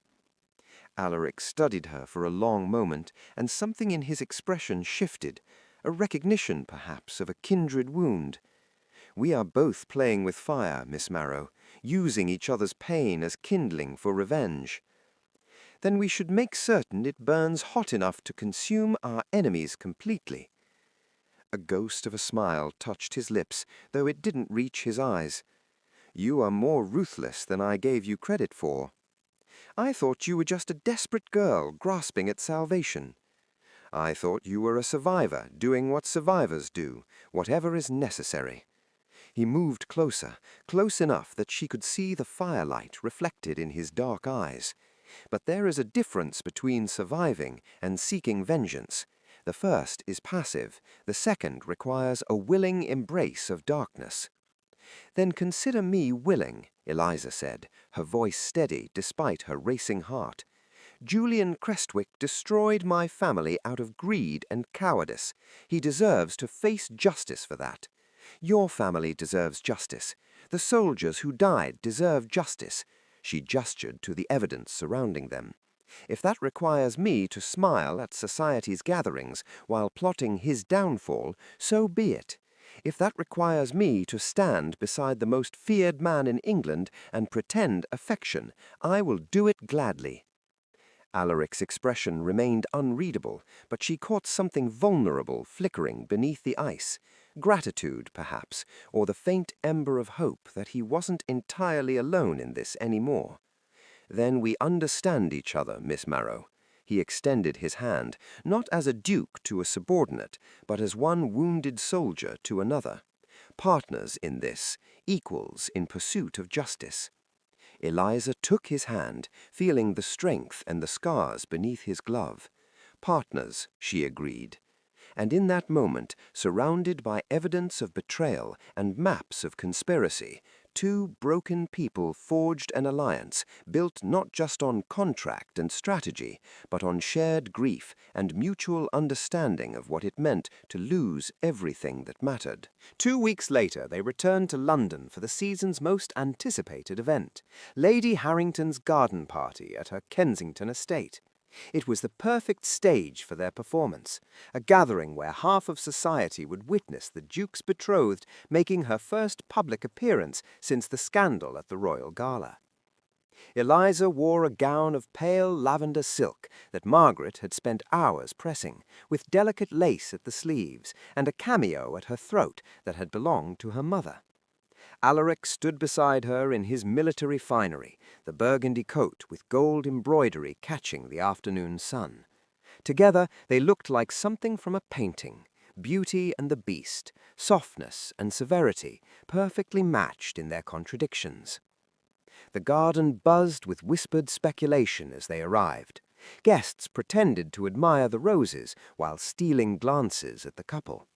Alaric studied her for a long moment, and something in his expression shifted, a recognition, perhaps, of a kindred wound. "We are both playing with fire, Miss Marrow, using each other's pain as kindling for revenge. Then we should make certain it burns hot enough to consume our enemies completely." A ghost of a smile touched his lips, though it didn't reach his eyes. "You are more ruthless than I gave you credit for. I thought you were just a desperate girl grasping at salvation. I thought you were a survivor doing what survivors do, whatever is necessary." He moved closer, close enough that she could see the firelight reflected in his dark eyes. But there is a difference between surviving and seeking vengeance. The first is passive, the second requires a willing embrace of darkness. "Then consider me willing," Eliza said, her voice steady despite her racing heart. "Julian Crestwick destroyed my family out of greed and cowardice. He deserves to face justice for that. Your family deserves justice. The soldiers who died deserve justice." She gestured to the evidence surrounding them. "If that requires me to smile at society's gatherings while plotting his downfall, so be it. If that requires me to stand beside the most feared man in England and pretend affection, I will do it gladly." Alaric's expression remained unreadable, but she caught something vulnerable flickering beneath the ice. Gratitude, perhaps, or the faint ember of hope that he wasn't entirely alone in this anymore. "Then we understand each other, Miss Marrow." He extended his hand, not as a duke to a subordinate, but as one wounded soldier to another. Partners in this, equals in pursuit of justice. Eliza took his hand, feeling the strength and the scars beneath his glove. Partners, she agreed. And in that moment, surrounded by evidence of betrayal and maps of conspiracy, two broken people forged an alliance built not just on contract and strategy, but on shared grief and mutual understanding of what it meant to lose everything that mattered. 2 weeks later, they returned to London for the season's most anticipated event, Lady Harrington's garden party at her Kensington estate. It was the perfect stage for their performance, a gathering where half of society would witness the Duke's betrothed making her first public appearance since the scandal at the Royal Gala. Eliza wore a gown of pale lavender silk that Margaret had spent hours pressing, with delicate lace at the sleeves and a cameo at her throat that had belonged to her mother. Alaric stood beside her in his military finery, the burgundy coat with gold embroidery catching the afternoon sun. Together they looked like something from a painting, Beauty and the Beast, softness and severity, perfectly matched in their contradictions. The garden buzzed with whispered speculation as they arrived. Guests pretended to admire the roses while stealing glances at the couple.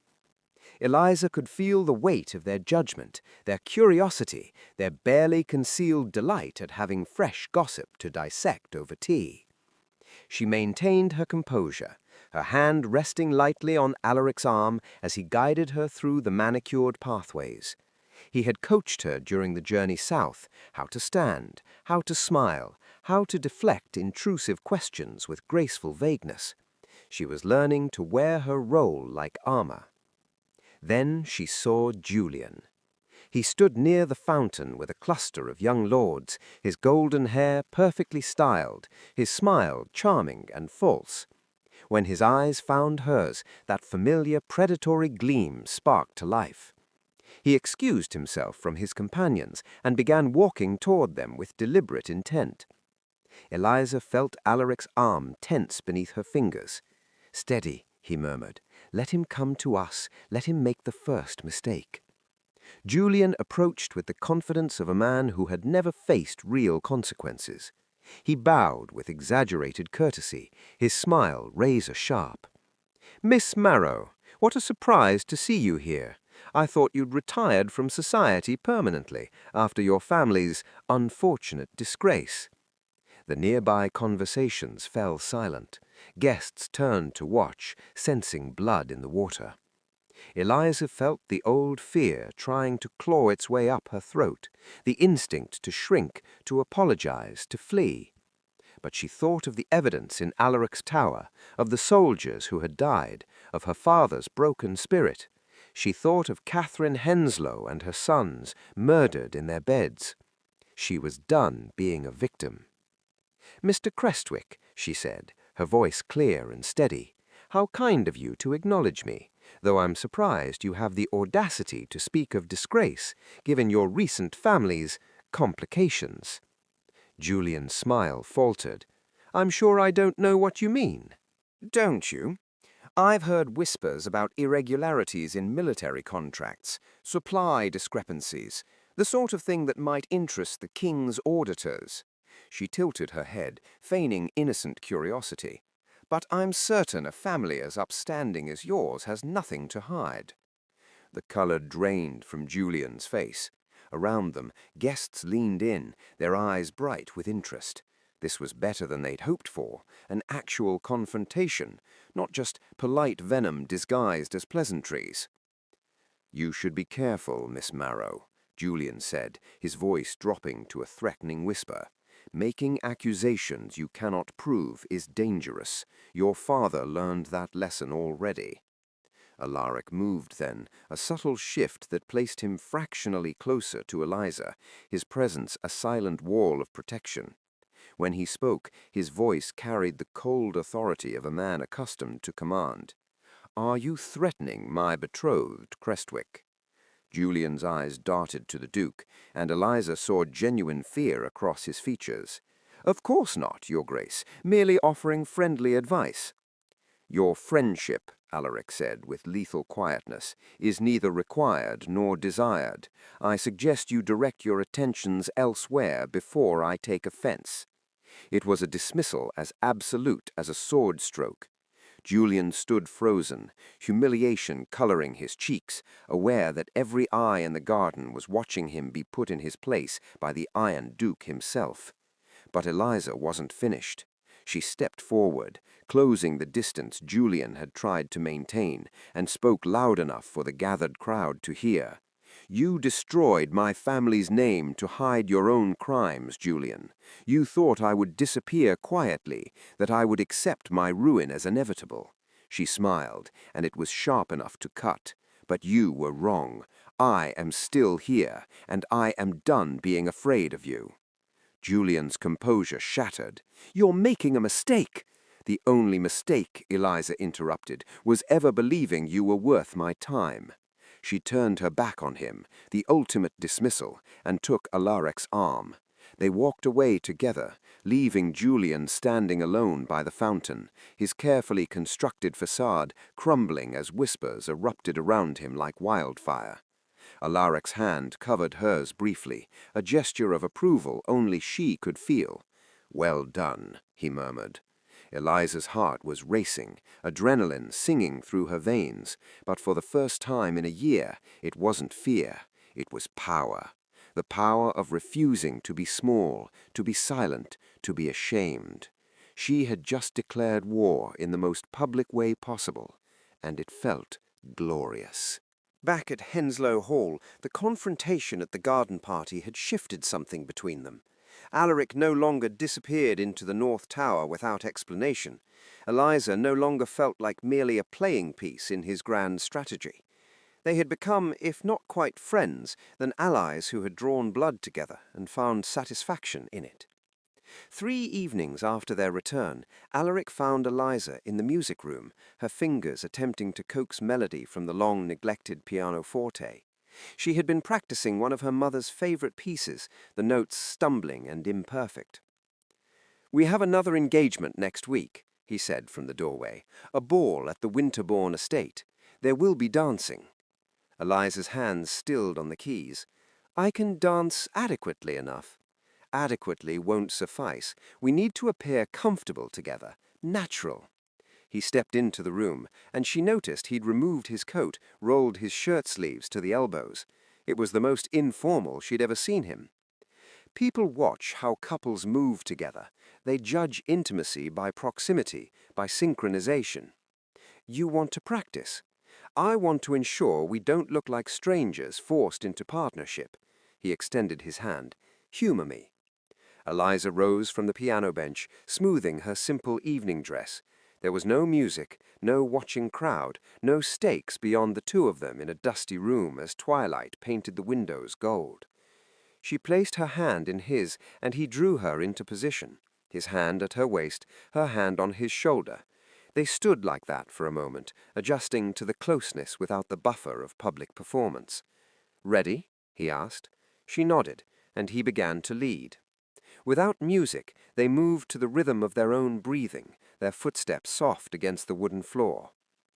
Eliza could feel the weight of their judgment, their curiosity, their barely concealed delight at having fresh gossip to dissect over tea. She maintained her composure, her hand resting lightly on Alaric's arm as he guided her through the manicured pathways. He had coached her during the journey south, how to stand, how to smile, how to deflect intrusive questions with graceful vagueness. She was learning to wear her role like armor. Then she saw Julian. He stood near the fountain with a cluster of young lords, his golden hair perfectly styled, his smile charming and false. When his eyes found hers, that familiar predatory gleam sparked to life. He excused himself from his companions and began walking toward them with deliberate intent. Eliza felt Alaric's arm tense beneath her fingers. "Steady," he murmured. "Let him come to us. Let him make the first mistake." Julian approached with the confidence of a man who had never faced real consequences. He bowed with exaggerated courtesy, his smile razor-sharp. "Miss Marrow, what a surprise to see you here. I thought you'd retired from society permanently after your family's unfortunate disgrace." The nearby conversations fell silent. Guests turned to watch, sensing blood in the water. Eliza felt the old fear trying to claw its way up her throat, the instinct to shrink, to apologize, to flee. But she thought of the evidence in Alaric's tower, of the soldiers who had died, of her father's broken spirit. She thought of Catherine Henslow and her sons, murdered in their beds. She was done being a victim. "Mr. Crestwick," she said, her voice clear and steady, "how kind of you to acknowledge me, though I'm surprised you have the audacity to speak of disgrace, given your recent family's complications." Julian's smile faltered. "I'm sure I don't know what you mean." Don't you? I've heard whispers about irregularities in military contracts, supply discrepancies, the sort of thing that might interest the king's auditors. She tilted her head, feigning innocent curiosity. But I'm certain a family as upstanding as yours has nothing to hide. The color drained from Julian's face. Around them, guests leaned in, their eyes bright with interest. This was better than they'd hoped for, an actual confrontation, not just polite venom disguised as pleasantries. "You should be careful, Miss Marrow," Julian said, his voice dropping to a threatening whisper. "Making accusations you cannot prove is dangerous. Your father learned that lesson already." Alaric moved then, a subtle shift that placed him fractionally closer to Eliza, his presence a silent wall of protection. When he spoke, his voice carried the cold authority of a man accustomed to command. "Are you threatening my betrothed, Crestwick?" Julian's eyes darted to the Duke, and Eliza saw genuine fear across his features. "Of course not, Your Grace, merely offering friendly advice." "Your friendship," Alaric said with lethal quietness, "is neither required nor desired. I suggest you direct your attentions elsewhere before I take offense." It was a dismissal as absolute as a sword stroke. Julian stood frozen, humiliation coloring his cheeks, aware that every eye in the garden was watching him be put in his place by the Iron Duke himself. But Eliza wasn't finished. She stepped forward, closing the distance Julian had tried to maintain, and spoke loud enough for the gathered crowd to hear. "You destroyed my family's name to hide your own crimes, Julian. You thought I would disappear quietly, that I would accept my ruin as inevitable." She smiled, and it was sharp enough to cut. "But you were wrong. I am still here, and I am done being afraid of you." Julian's composure shattered. "You're making a mistake." "The only mistake," Eliza interrupted, "was ever believing you were worth my time." She turned her back on him, the ultimate dismissal, and took Alaric's arm. They walked away together, leaving Julian standing alone by the fountain, his carefully constructed facade crumbling as whispers erupted around him like wildfire. Alaric's hand covered hers briefly, a gesture of approval only she could feel. "Well done," he murmured. Eliza's heart was racing, adrenaline singing through her veins, but for the first time in a year, it wasn't fear, it was power. The power of refusing to be small, to be silent, to be ashamed. She had just declared war in the most public way possible, and it felt glorious. Back at Henslow Hall, the confrontation at the garden party had shifted something between them. Alaric no longer disappeared into the North Tower without explanation. Eliza no longer felt like merely a playing piece in his grand strategy. They had become, if not quite friends, then allies who had drawn blood together and found satisfaction in it. 3 evenings after their return, Alaric found Eliza in the music room, her fingers attempting to coax melody from the long-neglected pianoforte. She had been practicing one of her mother's favorite pieces, the notes stumbling and imperfect. "We have another engagement next week," he said from the doorway, "a ball at the Winterbourne estate. There will be dancing." Eliza's hands stilled on the keys. "I can dance adequately enough." "Adequately won't suffice. We need to appear comfortable together, natural." He stepped into the room, and she noticed he'd removed his coat, rolled his shirt sleeves to the elbows. It was the most informal she'd ever seen him. People watch how couples move together. They judge intimacy by proximity, by synchronization. "You want to practice? I want to ensure we don't look like strangers forced into partnership." He extended his hand. "Humor me." Eliza rose from the piano bench, smoothing her simple evening dress. There was no music, no watching crowd, no stakes beyond the two of them in a dusty room as twilight painted the windows gold. She placed her hand in his, and he drew her into position, his hand at her waist, her hand on his shoulder. They stood like that for a moment, adjusting to the closeness without the buffer of public performance. "Ready?" he asked. She nodded, and he began to lead. Without music, they moved to the rhythm of their own breathing, their footsteps soft against the wooden floor.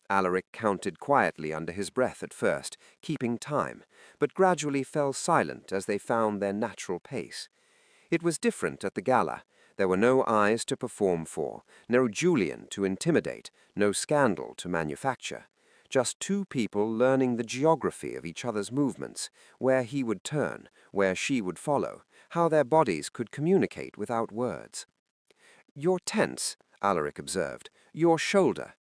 Alaric counted quietly under his breath at first, keeping time, but gradually fell silent as they found their natural pace. It was different at the gala. There were no eyes to perform for, no Julian to intimidate, no scandal to manufacture. Just two people learning the geography of each other's movements, where he would turn, where she would follow, how their bodies could communicate without words. "You're tense," Alaric observed. "Your shoulder."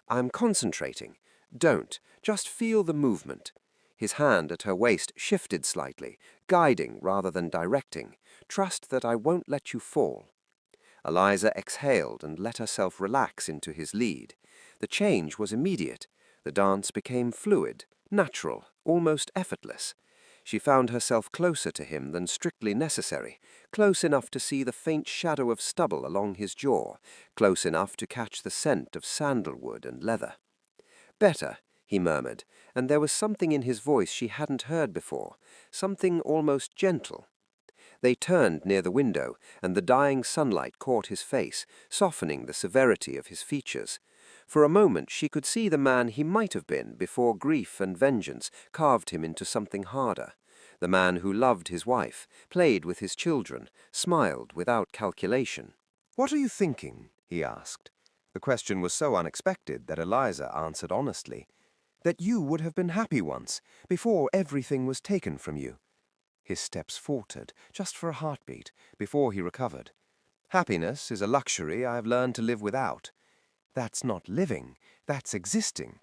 "I'm concentrating." "Don't. Just feel the movement." His hand at her waist shifted slightly, guiding rather than directing. "Trust that I won't let you fall." Eliza exhaled and let herself relax into his lead. The change was immediate. The dance became fluid, natural, almost effortless. She found herself closer to him than strictly necessary, close enough to see the faint shadow of stubble along his jaw, close enough to catch the scent of sandalwood and leather. "Better," he murmured, and there was something in his voice she hadn't heard before, something almost gentle. They turned near the window, and the dying sunlight caught his face, softening the severity of his features. For a moment she could see the man he might have been before grief and vengeance carved him into something harder. The man who loved his wife, played with his children, smiled without calculation. "What are you thinking?" he asked. The question was so unexpected that Eliza answered honestly. "That you would have been happy once, before everything was taken from you." His steps faltered, just for a heartbeat, before he recovered. "Happiness is a luxury I have learned to live without." "That's not living, that's existing."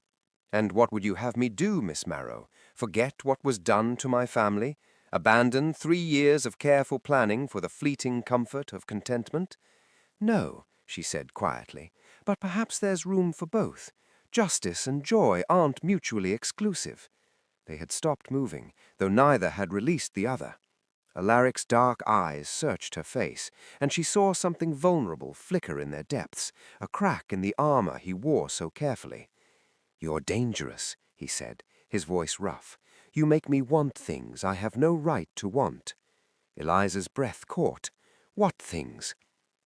"And what would you have me do, Miss Marrow? Forget what was done to my family? Abandon 3 years of careful planning for the fleeting comfort of contentment?" "No," she said quietly, "but perhaps there's room for both. Justice and joy aren't mutually exclusive." They had stopped moving, though neither had released the other. Alaric's dark eyes searched her face, and she saw something vulnerable flicker in their depths, a crack in the armor he wore so carefully. "You're dangerous," he said, his voice rough. "You make me want things I have no right to want." Eliza's breath caught. "What things?"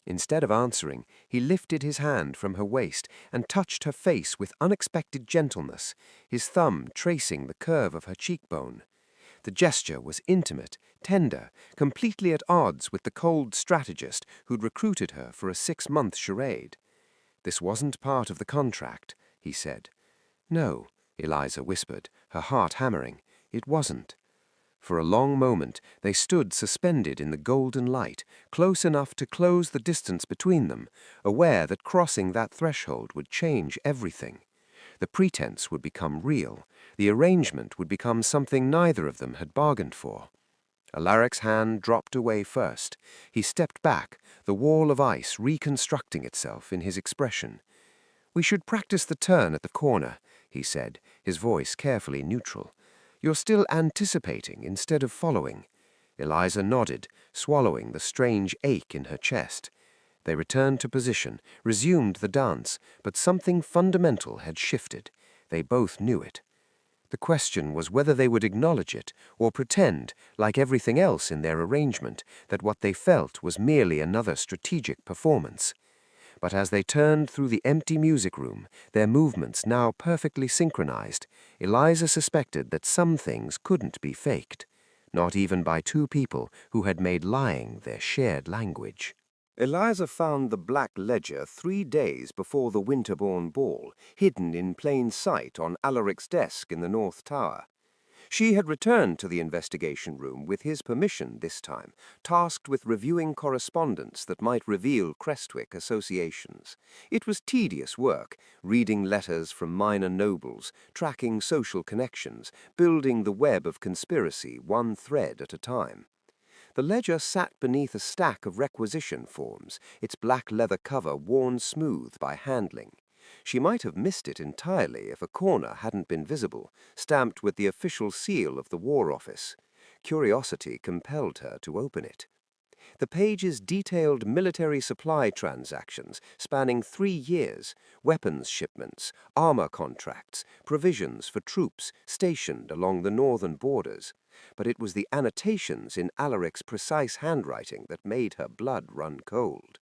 Instead of answering, he lifted his hand from her waist and touched her face with unexpected gentleness, his thumb tracing the curve of her cheekbone. The gesture was intimate, tender, completely at odds with the cold strategist who'd recruited her for a 6-month charade. This wasn't part of the contract, he said. No, Eliza whispered, her heart hammering. It wasn't. For a long moment they stood suspended in the golden light, close enough to close the distance between them, aware that crossing that threshold would change everything. The pretense would become real. The arrangement would become something neither of them had bargained for. Alaric's hand dropped away first. He stepped back, the wall of ice reconstructing itself in his expression. "We should practice the turn at the corner," he said, his voice carefully neutral. "You're still anticipating instead of following." Eliza nodded, swallowing the strange ache in her chest. They returned to position, resumed the dance, but something fundamental had shifted. They both knew it. The question was whether they would acknowledge it or pretend, like everything else in their arrangement, that what they felt was merely another strategic performance. But as they turned through the empty music room, their movements now perfectly synchronized, Eliza suspected that some things couldn't be faked, not even by two people who had made lying their shared language. Eliza found the black ledger 3 days before the Winterbourne ball, hidden in plain sight on Alaric's desk in the North Tower. She had returned to the investigation room with his permission this time, tasked with reviewing correspondence that might reveal Crestwick associations. It was tedious work, reading letters from minor nobles, tracking social connections, building the web of conspiracy one thread at a time. The ledger sat beneath a stack of requisition forms, its black leather cover worn smooth by handling. She might have missed it entirely if a corner hadn't been visible, stamped with the official seal of the War Office. Curiosity compelled her to open it. The pages detailed military supply transactions spanning 3 years, weapons shipments, armor contracts, provisions for troops stationed along the northern borders. But it was the annotations in Alaric's precise handwriting that made her blood run cold.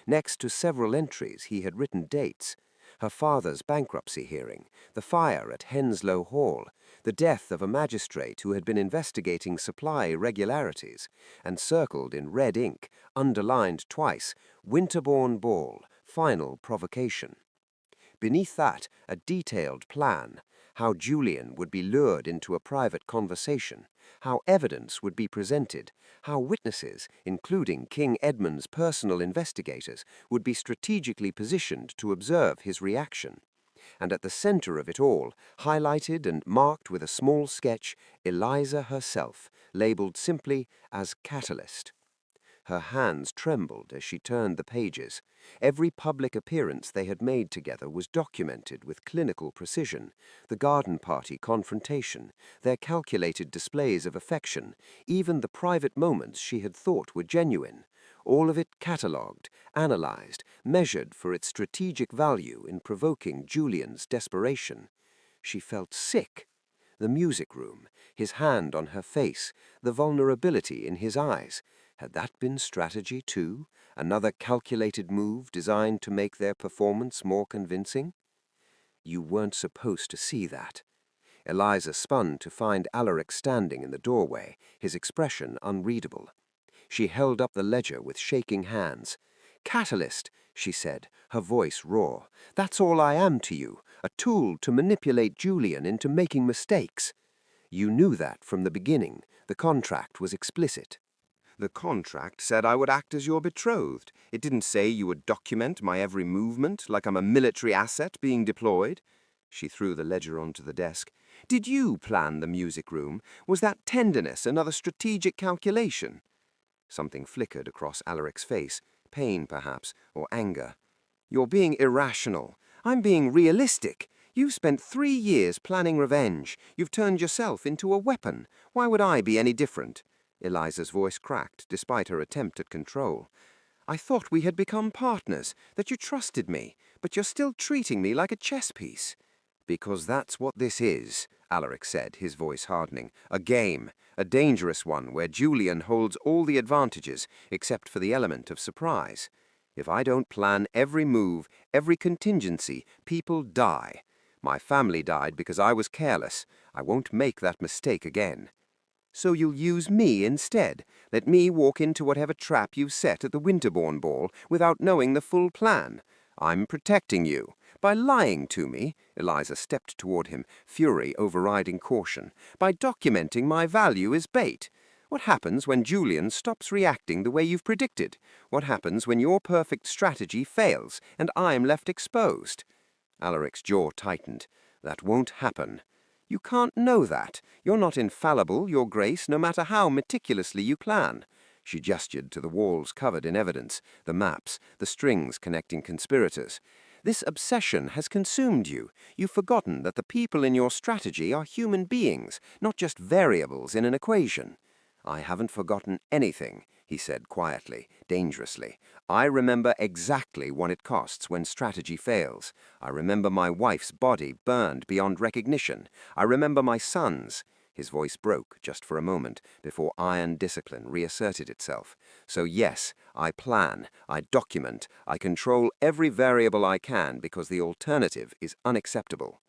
Next to several entries he had written dates: her father's bankruptcy hearing, the fire at Henslow Hall, the death of a magistrate who had been investigating supply irregularities, and circled in red ink, underlined twice, Winterbourne Ball, final provocation. Beneath that, a detailed plan, how Julian would be lured into a private conversation, how evidence would be presented, how witnesses, including King Edmund's personal investigators, would be strategically positioned to observe his reaction. And at the center of it all, highlighted and marked with a small sketch, Eliza herself, labeled simply as Catalyst. Her hands trembled as she turned the pages. Every public appearance they had made together was documented with clinical precision: the garden party confrontation, their calculated displays of affection, even the private moments she had thought were genuine. All of it catalogued, analyzed, measured for its strategic value in provoking Julian's desperation. She felt sick. The music room, his hand on her face, the vulnerability in his eyes. Had that been strategy, too? Another calculated move designed to make their performance more convincing? You weren't supposed to see that. Eliza spun to find Alaric standing in the doorway, his expression unreadable. She held up the ledger with shaking hands. "Catalyst," she said, her voice raw. "That's all I am to you, a tool to manipulate Julian into making mistakes. You knew that from the beginning. The contract was explicit." The contract said I would act as your betrothed. It didn't say you would document my every movement like I'm a military asset being deployed. She threw the ledger onto the desk. Did you plan the music room? Was that tenderness another strategic calculation? Something flickered across Alaric's face, pain perhaps, or anger. You're being irrational. I'm being realistic. You've spent 3 years planning revenge. You've turned yourself into a weapon. Why would I be any different? Eliza's voice cracked, despite her attempt at control. I thought we had become partners, that you trusted me, but you're still treating me like a chess piece. Because that's what this is, Alaric said, his voice hardening. A game, a dangerous one where Julian holds all the advantages, except for the element of surprise. If I don't plan every move, every contingency, people die. My family died because I was careless. I won't make that mistake again. So you'll use me instead. Let me walk into whatever trap you've set at the Winterbourne ball without knowing the full plan. I'm protecting you. By lying to me, Eliza stepped toward him, fury overriding caution, by documenting my value as bait. What happens when Julian stops reacting the way you've predicted? What happens when your perfect strategy fails and I'm left exposed? Alaric's jaw tightened. That won't happen. You can't know that. You're not infallible, Your Grace, no matter how meticulously you plan. She gestured to the walls covered in evidence, the maps, the strings connecting conspirators. This obsession has consumed you. You've forgotten that the people in your strategy are human beings, not just variables in an equation. I haven't forgotten anything, he said quietly, dangerously. I remember exactly what it costs when strategy fails. I remember my wife's body burned beyond recognition. I remember my son's. His voice broke just for a moment before iron discipline reasserted itself. So yes, I plan, I document, I control every variable I can because the alternative is unacceptable.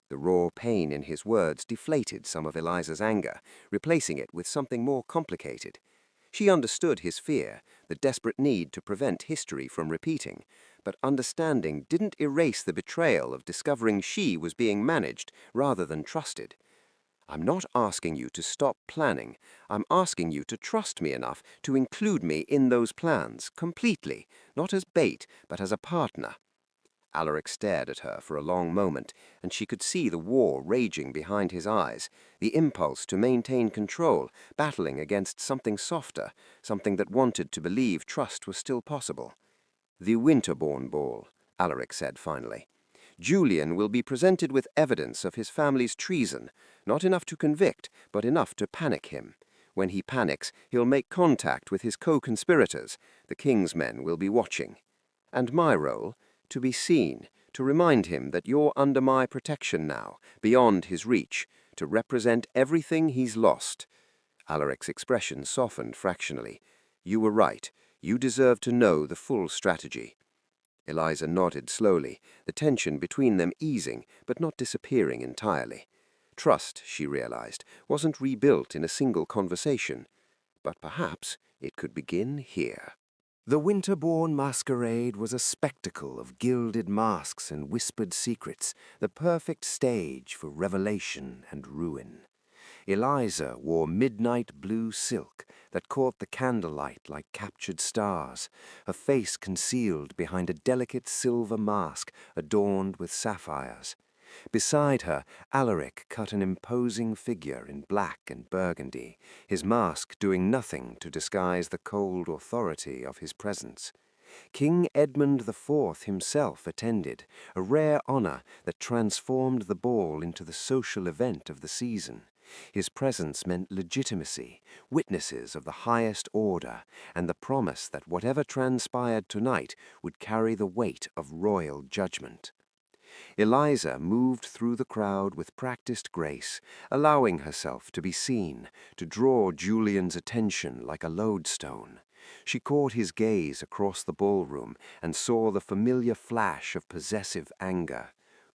The raw pain in his words deflated some of Eliza's anger, replacing it with something more complicated. She understood his fear, the desperate need to prevent history from repeating, but understanding didn't erase the betrayal of discovering she was being managed rather than trusted. I'm not asking you to stop planning. I'm asking you to trust me enough to include me in those plans, completely, not as bait, but as a partner. Alaric stared at her for a long moment, and she could see the war raging behind his eyes, the impulse to maintain control, battling against something softer, something that wanted to believe trust was still possible. The Winterbourne Ball, Alaric said finally. Julian will be presented with evidence of his family's treason, not enough to convict, but enough to panic him. When he panics, he'll make contact with his co-conspirators. The king's men will be watching. And my role? To be seen, to remind him that you're under my protection now, beyond his reach, to represent everything he's lost. Alaric's expression softened fractionally. You were right. You deserve to know the full strategy. Eliza nodded slowly, the tension between them easing, but not disappearing entirely. Trust, she realized, wasn't rebuilt in a single conversation, but perhaps it could begin here. The Winterbourne masquerade was a spectacle of gilded masks and whispered secrets, the perfect stage for revelation and ruin. Eliza wore midnight blue silk that caught the candlelight like captured stars, her face concealed behind a delicate silver mask adorned with sapphires. Beside her, Alaric cut an imposing figure in black and burgundy, his mask doing nothing to disguise the cold authority of his presence. King Edmund IV himself attended, a rare honor that transformed the ball into the social event of the season. His presence meant legitimacy, witnesses of the highest order, and the promise that whatever transpired tonight would carry the weight of royal judgment. Eliza moved through the crowd with practiced grace, allowing herself to be seen, to draw Julian's attention like a lodestone. She caught his gaze across the ballroom and saw the familiar flash of possessive anger.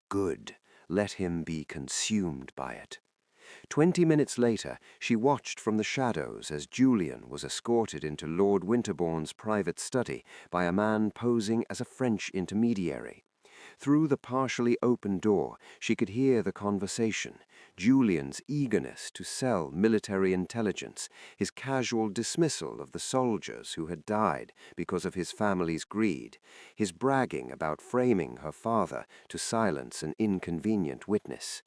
Good, let him be consumed by it. 20 minutes later, she watched from the shadows as Julian was escorted into Lord Winterbourne's private study by a man posing as a French intermediary. Through the partially open door, she could hear the conversation, Julian's eagerness to sell military intelligence, his casual dismissal of the soldiers who had died because of his family's greed, his bragging about framing her father to silence an inconvenient witness.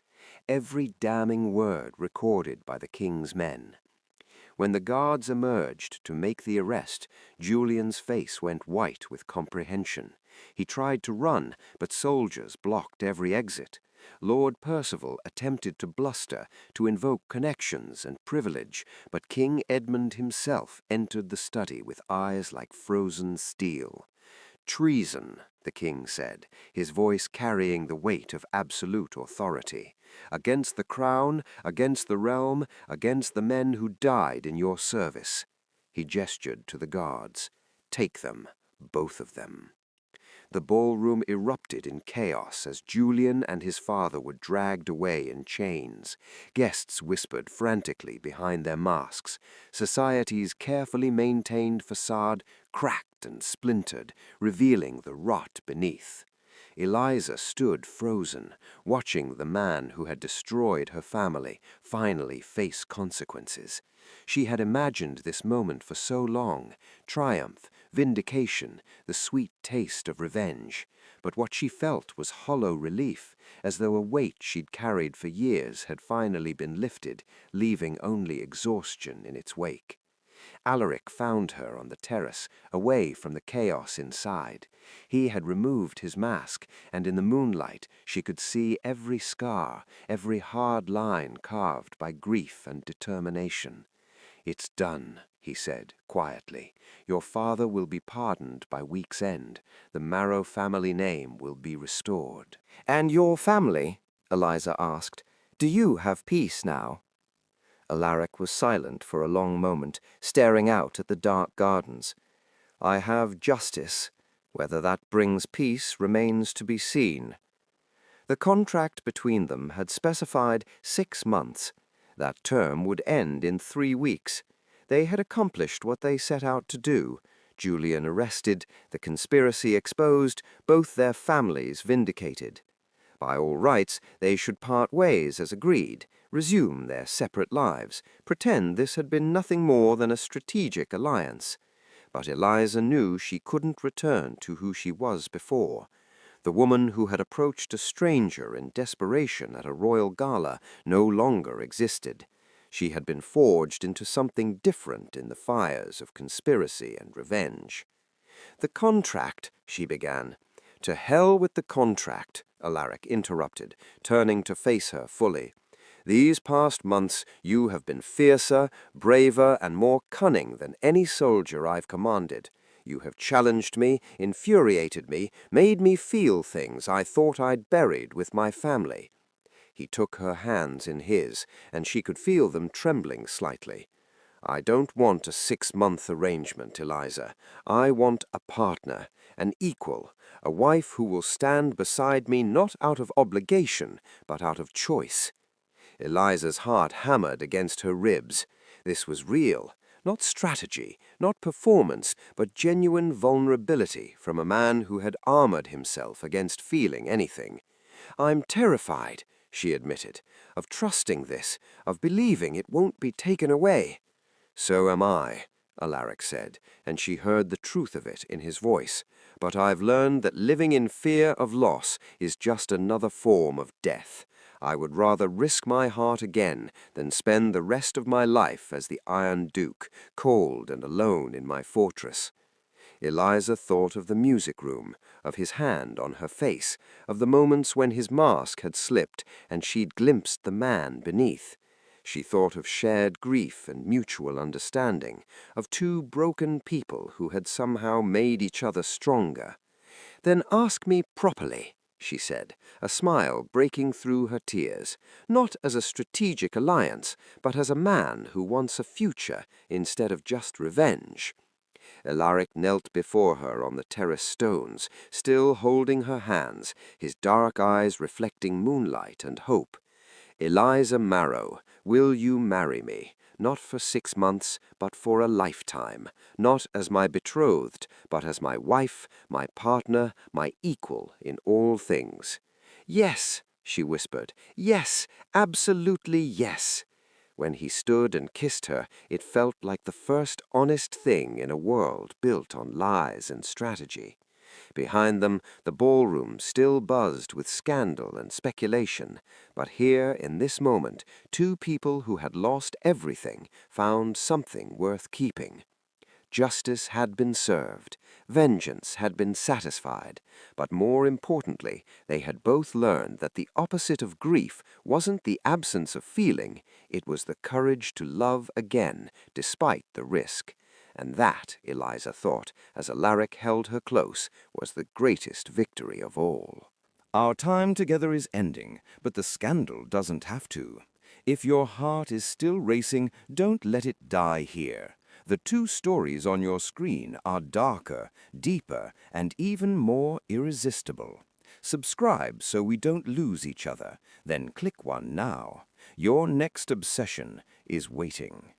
Every damning word recorded by the king's men. When the guards emerged to make the arrest, Julian's face went white with comprehension. He tried to run, but soldiers blocked every exit. Lord Percival attempted to bluster, to invoke connections and privilege, but King Edmund himself entered the study with eyes like frozen steel. Treason, the king said, his voice carrying the weight of absolute authority. Against the crown, against the realm, against the men who died in your service. He gestured to the guards. Take them, both of them. The ballroom erupted in chaos as Julian and his father were dragged away in chains. Guests whispered frantically behind their masks. Society's carefully maintained facade cracked cracked and splintered, revealing the rot beneath. Eliza stood frozen, watching the man who had destroyed her family finally face consequences. She had imagined this moment for so long, triumph, vindication, the sweet taste of revenge. But what she felt was hollow relief, as though a weight she'd carried for years had finally been lifted, leaving only exhaustion in its wake. Alaric found her on the terrace, away from the chaos inside. He had removed his mask, and in the moonlight she could see every scar, every hard line carved by grief and determination. "It's done," he said, quietly. "Your father will be pardoned by week's end. The Marrow family name will be restored." "And your family?" Eliza asked. "Do you have peace now?" Alaric was silent for a long moment, staring out at the dark gardens. "I have justice. Whether that brings peace remains to be seen." The contract between them had specified 6 months. That term would end in 3 weeks. They had accomplished what they set out to do. Julian arrested, the conspiracy exposed, both their families vindicated. By all rights, they should part ways as agreed, resume their separate lives, pretend this had been nothing more than a strategic alliance. But Eliza knew she couldn't return to who she was before. The woman who had approached a stranger in desperation at a royal gala no longer existed. She had been forged into something different in the fires of conspiracy and revenge. "The contract," she began. "To hell with the contract," Alaric interrupted, turning to face her fully. "These past months you have been fiercer, braver, and more cunning than any soldier I've commanded. You have challenged me, infuriated me, made me feel things I thought I'd buried with my family." He took her hands in his, and she could feel them trembling slightly. "I don't want a 6-month arrangement, Eliza. I want a partner, an equal, a wife who will stand beside me not out of obligation, but out of choice." Eliza's heart hammered against her ribs. This was real, not strategy, not performance, but genuine vulnerability from a man who had armored himself against feeling anything. "I'm terrified," she admitted, "of trusting this, of believing it won't be taken away." "So am I," Alaric said, and she heard the truth of it in his voice. "But I've learned that living in fear of loss is just another form of death. I would rather risk my heart again than spend the rest of my life as the Iron Duke, cold and alone in my fortress." Eliza thought of the music room, of his hand on her face, of the moments when his mask had slipped and she'd glimpsed the man beneath. She thought of shared grief and mutual understanding, of 2 broken people who had somehow made each other stronger. "Then ask me properly," she said, a smile breaking through her tears, "not as a strategic alliance, but as a man who wants a future instead of just revenge." Alaric knelt before her on the terrace stones, still holding her hands, his dark eyes reflecting moonlight and hope. "Eliza Marrow, will you marry me, not for 6 months, but for a lifetime, not as my betrothed, but as my wife, my partner, my equal in all things?" "Yes," she whispered, "yes, absolutely yes." When he stood and kissed her, it felt like the first honest thing in a world built on lies and strategy. Behind them, the ballroom still buzzed with scandal and speculation, but here, in this moment, 2 people who had lost everything found something worth keeping. Justice had been served, vengeance had been satisfied, but more importantly, they had both learned that the opposite of grief wasn't the absence of feeling, it was the courage to love again, despite the risk. And that, Eliza thought, as Alaric held her close, was the greatest victory of all. Our time together is ending, but the scandal doesn't have to. If your heart is still racing, don't let it die here. The 2 stories on your screen are darker, deeper, and even more irresistible. Subscribe so we don't lose each other. Then click one now. Your next obsession is waiting.